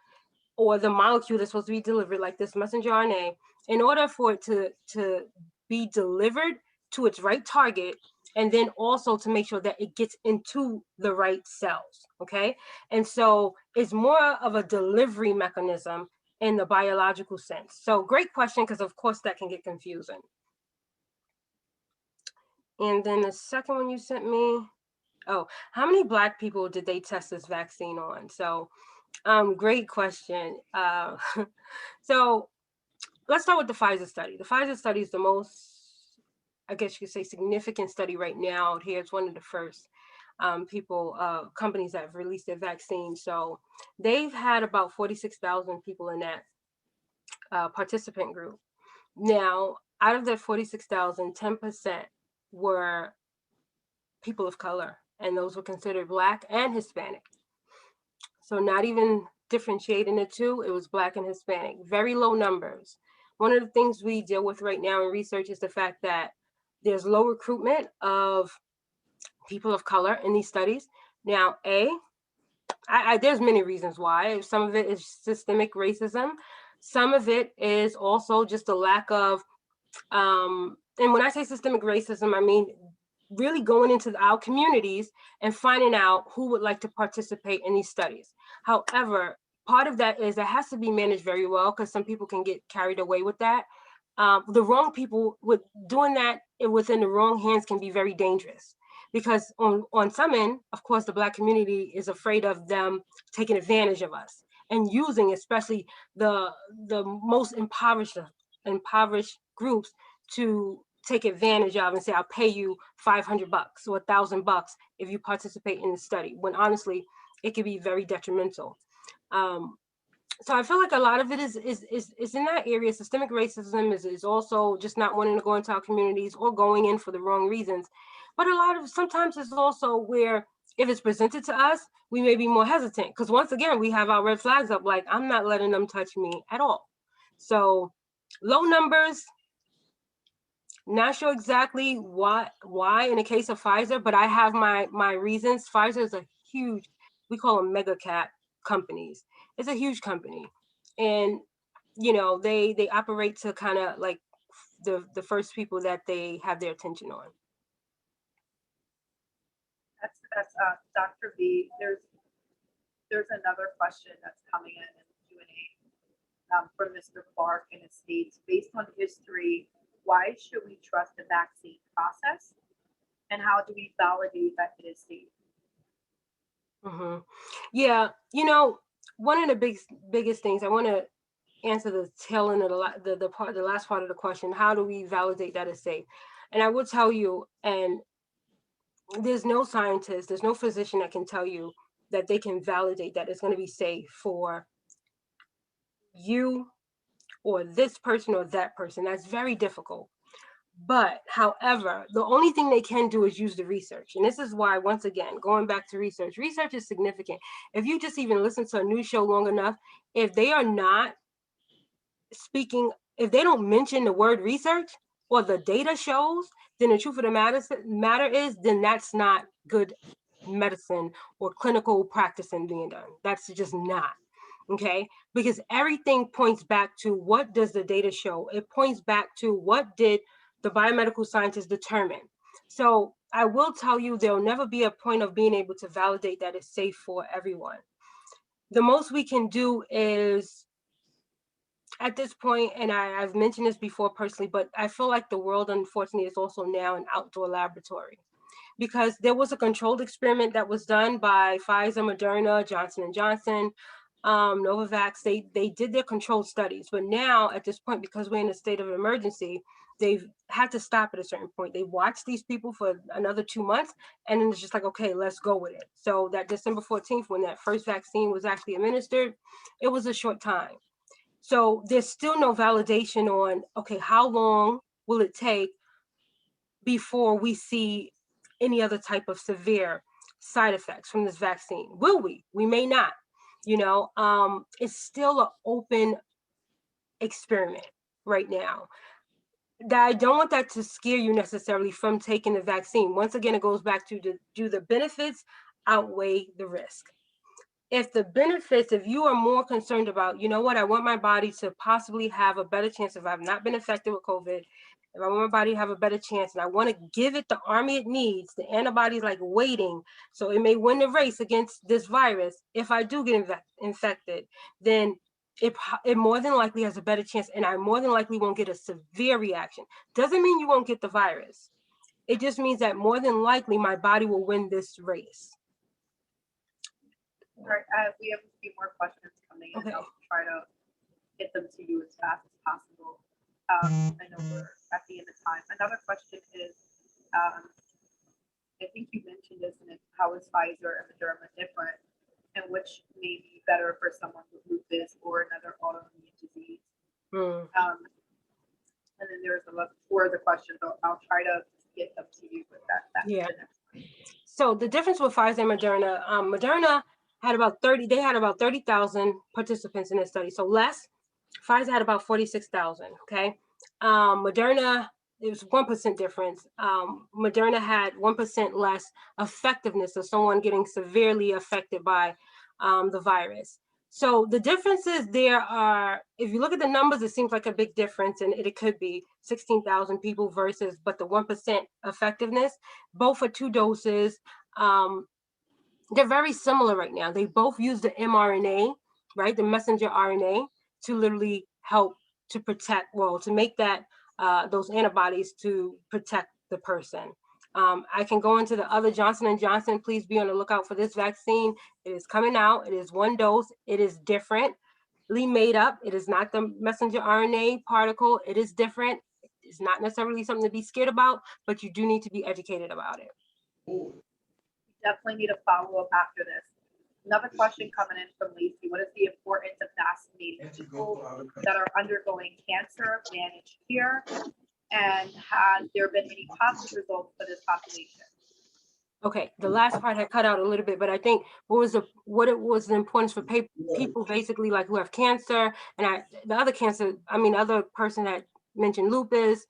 or the molecule that's supposed to be delivered, like this messenger RNA, in order for it to be delivered to its right target, and then also to make sure that it gets into the right cells, okay? And so it's more of a delivery mechanism in the biological sense. So great question, because of course that can get confusing. And then the second one you sent me, how many Black people did they test this vaccine on? So great question. So let's start with the Pfizer study. The Pfizer study is the most, I guess you could say, significant study right now out here. It's one of the first companies that have released their vaccine. So they've had about 46,000 people in that participant group. Now, out of that 46,000, 10% were people of color, and those were considered Black and Hispanic. So not even differentiating the two, it was Black and Hispanic, very low numbers. One of the things we deal with right now in research is the fact that there's low recruitment of people of color in these studies. Now, there's many reasons why. Some of it is systemic racism. Some of it is also just a lack of, and when I say systemic racism, I mean really going into our communities and finding out who would like to participate in these studies. However, part of that is it has to be managed very well, because some people can get carried away with that. The wrong people with doing that within the wrong hands can be very dangerous, because on some end, of course, the Black community is afraid of them taking advantage of us and using especially the most impoverished groups to take advantage of and say, I'll pay you $500 or $1,000 if you participate in the study, when honestly, it can be very detrimental. So I feel like a lot of it is in that area. Systemic racism is also just not wanting to go into our communities or going in for the wrong reasons. But a lot of sometimes it's also where if it's presented to us, we may be more hesitant because once again, we have our red flags up, like I'm not letting them touch me at all. So low numbers, not sure exactly why in the case of Pfizer, but I have my reasons. Pfizer is a huge, we call them mega cap companies. It's a huge company, and you know they operate to kind of like the first people that they have their attention on. That's Dr. V. There's another question that's coming in the Q&A from Mr. Clark, and it states, based on history, why should we trust the vaccine process, and how do we validate that it is safe? Mm-hmm. Yeah, you know, one of the biggest things I want to answer the tail end of the last part of the question. How do we validate that it's safe? And I will tell you, and there's no scientist, there's no physician that can tell you that they can validate that it's going to be safe for you or this person or that person. That's very difficult. But however, the only thing they can do is use the research. And this is why, once again, going back to research is significant. If you just even listen to a news show long enough, if they are not speaking, if they don't mention the word research or the data shows, then the truth of the matter is, then that's not good medicine or clinical practicing being done. That's just not. Okay, because everything points back to what does the data show? It points back to what did the biomedical scientists determine. So I will tell you, there'll never be a point of being able to validate that it's safe for everyone. The most we can do is, at this point, and I've mentioned this before personally, but I feel like the world, unfortunately, is also now an outdoor laboratory, because there was a controlled experiment that was done by Pfizer, Moderna, Johnson & Johnson, Novavax. They did their controlled studies, but now at this point, because we're in a state of emergency, they've had to stop at a certain point. They watched these people for another 2 months, and then it's just like, okay, let's go with it. So that December 14th, when that first vaccine was actually administered, it was a short time. So there's still no validation on, okay, how long will it take before we see any other type of severe side effects from this vaccine? Will we? We may not. You know, it's still an open experiment right now. That I don't want that to scare you necessarily from taking the vaccine. Once again, it goes back to do the benefits outweigh the risk? If the benefits, if you are more concerned about, you know what, I want my body to possibly have a better chance if I've not been affected with COVID, if I want my body to have a better chance and I want to give it the army it needs, the antibodies like waiting, so it may win the race against this virus. If I do get infected, then it more than likely has a better chance, and I more than likely won't get a severe reaction. Doesn't mean you won't get the virus. It just means that more than likely my body will win this race. All right, we have a few more questions coming in. Okay. I'll try to get them to you as fast as possible. I know we're at the end of time. Another question is, I think you mentioned this, and how is Pfizer and Moderna different, and which may be better for someone with lupus or another autoimmune disease? And then there's four other questions. I'll try to get them to you with that. Yeah. So the difference with Pfizer and Moderna, Moderna had about 30,000 participants in this study. So less. Pfizer had about 46,000. Okay. Moderna, it was 1% difference. Moderna had 1% less effectiveness of someone getting severely affected by the virus. So the differences there are, if you look at the numbers, it seems like a big difference, and it could be 16,000 people versus, but the 1% effectiveness, both for 2 doses. They're very similar right now. They both use the mRNA, right? The messenger RNA to literally help to protect, well, to make that, those antibodies to protect the person. I can go into the other Johnson & Johnson. Please be on the lookout for this vaccine. It is coming out. It is 1 dose. It is differently made up. It is not the messenger RNA particle. It is different. It's not necessarily something to be scared about, but you do need to be educated about it. Definitely need a follow-up after this. Another question coming in from Lacey. What is the importance of vaccinating people that are undergoing cancer managed care? And has there been any positive results for this population? Okay, the last part had cut out a little bit, but I think what it was the importance for people basically like who have cancer and the other person that mentioned lupus.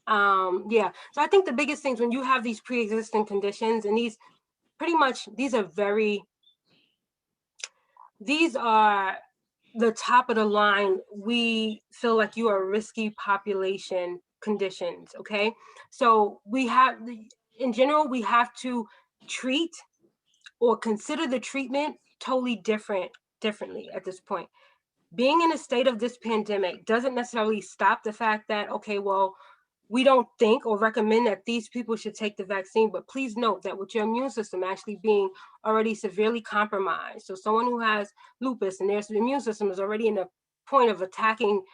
Yeah, so I think the biggest things when you have these pre-existing conditions and these are the top of the line. We feel like you are risky population conditions. Okay, so in general, we have to treat or consider the treatment totally differently at this point. Being in a state of this pandemic doesn't necessarily stop the fact that, okay, well, we don't think or recommend that these people should take the vaccine, but please note that with your immune system actually being already severely compromised, so someone who has lupus and their immune system is already in a point of attacking,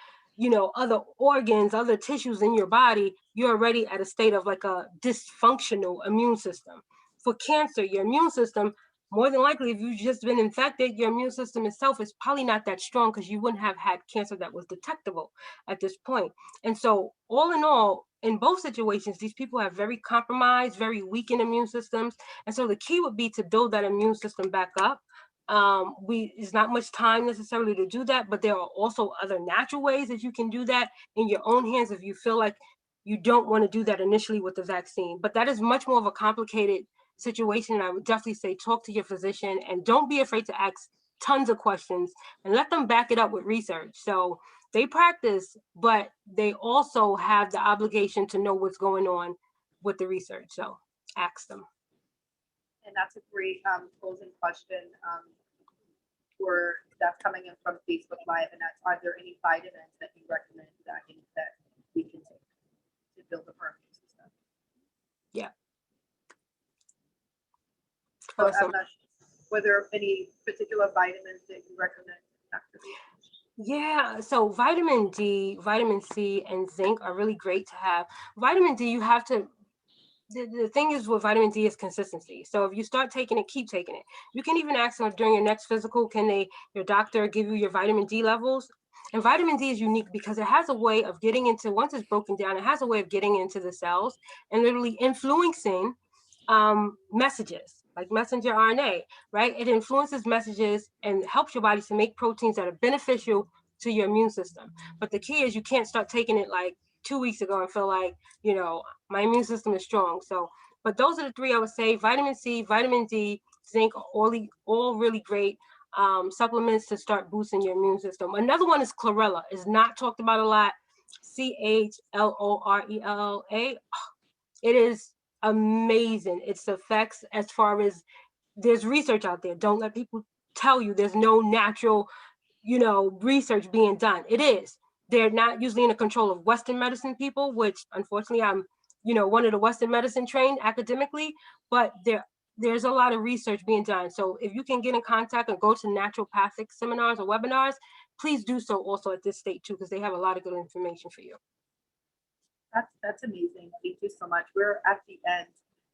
other organs, other tissues in your body, you're already at a state of like a dysfunctional immune system. For cancer, your immune system, more than likely, if you've just been infected, your immune system itself is probably not that strong because you wouldn't have had cancer that was detectable at this point. And so all in all, in both situations, these people have very compromised, very weakened immune systems. And so the key would be to build that immune system back up. There's not much time necessarily to do that, but there are also other natural ways that you can do that in your own hands if you feel like you don't want to do that initially with the vaccine. But that is much more of a complicated situation. I would definitely say talk to your physician and don't be afraid to ask tons of questions and let them back it up with research. So they practice, but they also have the obligation to know what's going on with the research. So ask them. And that's a great closing question that's coming in from Facebook Live, and that's, are there any vitamins that you recommend that we can take to build up our immune system? Yeah. So Awesome. Were there any particular vitamins that you recommend, Dr. B? Yeah, so vitamin D, vitamin C, and zinc are really great to have. Vitamin D, the thing is with vitamin D is consistency. So if you start taking it, keep taking it. You can even ask them during your next physical, your doctor give you your vitamin D levels? And vitamin D is unique because it has a way of getting into, once it's broken down, it has a way of getting into the cells and literally influencing messages like messenger RNA, right? It influences messages and helps your body to make proteins that are beneficial to your immune system. But the key is you can't start taking it like 2 weeks ago and feel like, my immune system is strong. So, but those are the three I would say: vitamin C, vitamin D, zinc, all really great supplements to start boosting your immune system. Another one is chlorella. Is not talked about a lot. CHLORELLA. It is amazing. Its effects, as far as there's research out there. Don't let people tell you there's no natural, research being done. It is. They're not usually in the control of Western medicine people, which unfortunately I'm, one of the Western medicine trained academically, but there's a lot of research being done. So if you can get in contact and go to naturopathic seminars or webinars, please do so also at this state too, because they have a lot of good information for you. That's amazing. Thank you so much. We're at the end.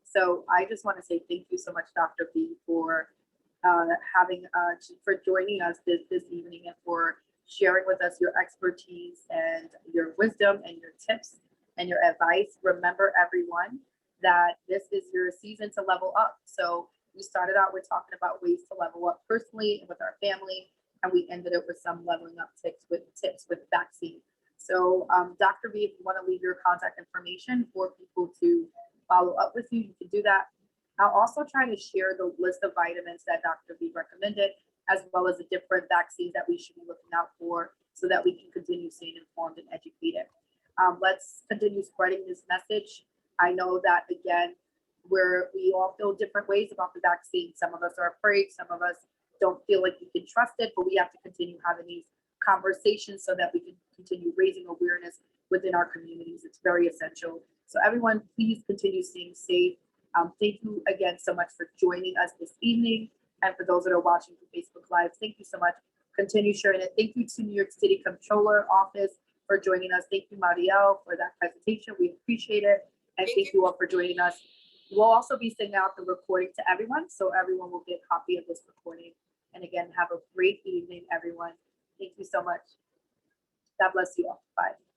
So I just want to say thank you so much, Dr. B, for for joining us this evening and for sharing with us your expertise and your wisdom and your tips and your advice. Remember, everyone, that this is your season to level up. So we started out with talking about ways to level up personally and with our family, and we ended it with some leveling up tips with vaccine. So Dr. B, if you want to leave your contact information for people to follow up with you, you can do that. I'll also try to share the list of vitamins that Dr. B recommended, as well as the different vaccines that we should be looking out for so that we can continue staying informed and educated. Let's continue spreading this message. I know that, again, we all feel different ways about the vaccine. Some of us are afraid, some of us don't feel like we can trust it, but we have to continue having these conversations so that we can continue raising awareness within our communities. It's very essential. So everyone, please continue staying safe. Thank you again so much for joining us this evening. And for those that are watching through Facebook Live, thank you so much. Continue sharing it. Thank you to New York City Comptroller Office for joining us. Thank you, Marielle, for that presentation. We appreciate it. And thank you all for joining us. We'll also be sending out the recording to everyone, so everyone will get a copy of this recording. And again, have a great evening, everyone. Thank you so much. God bless you all. Bye.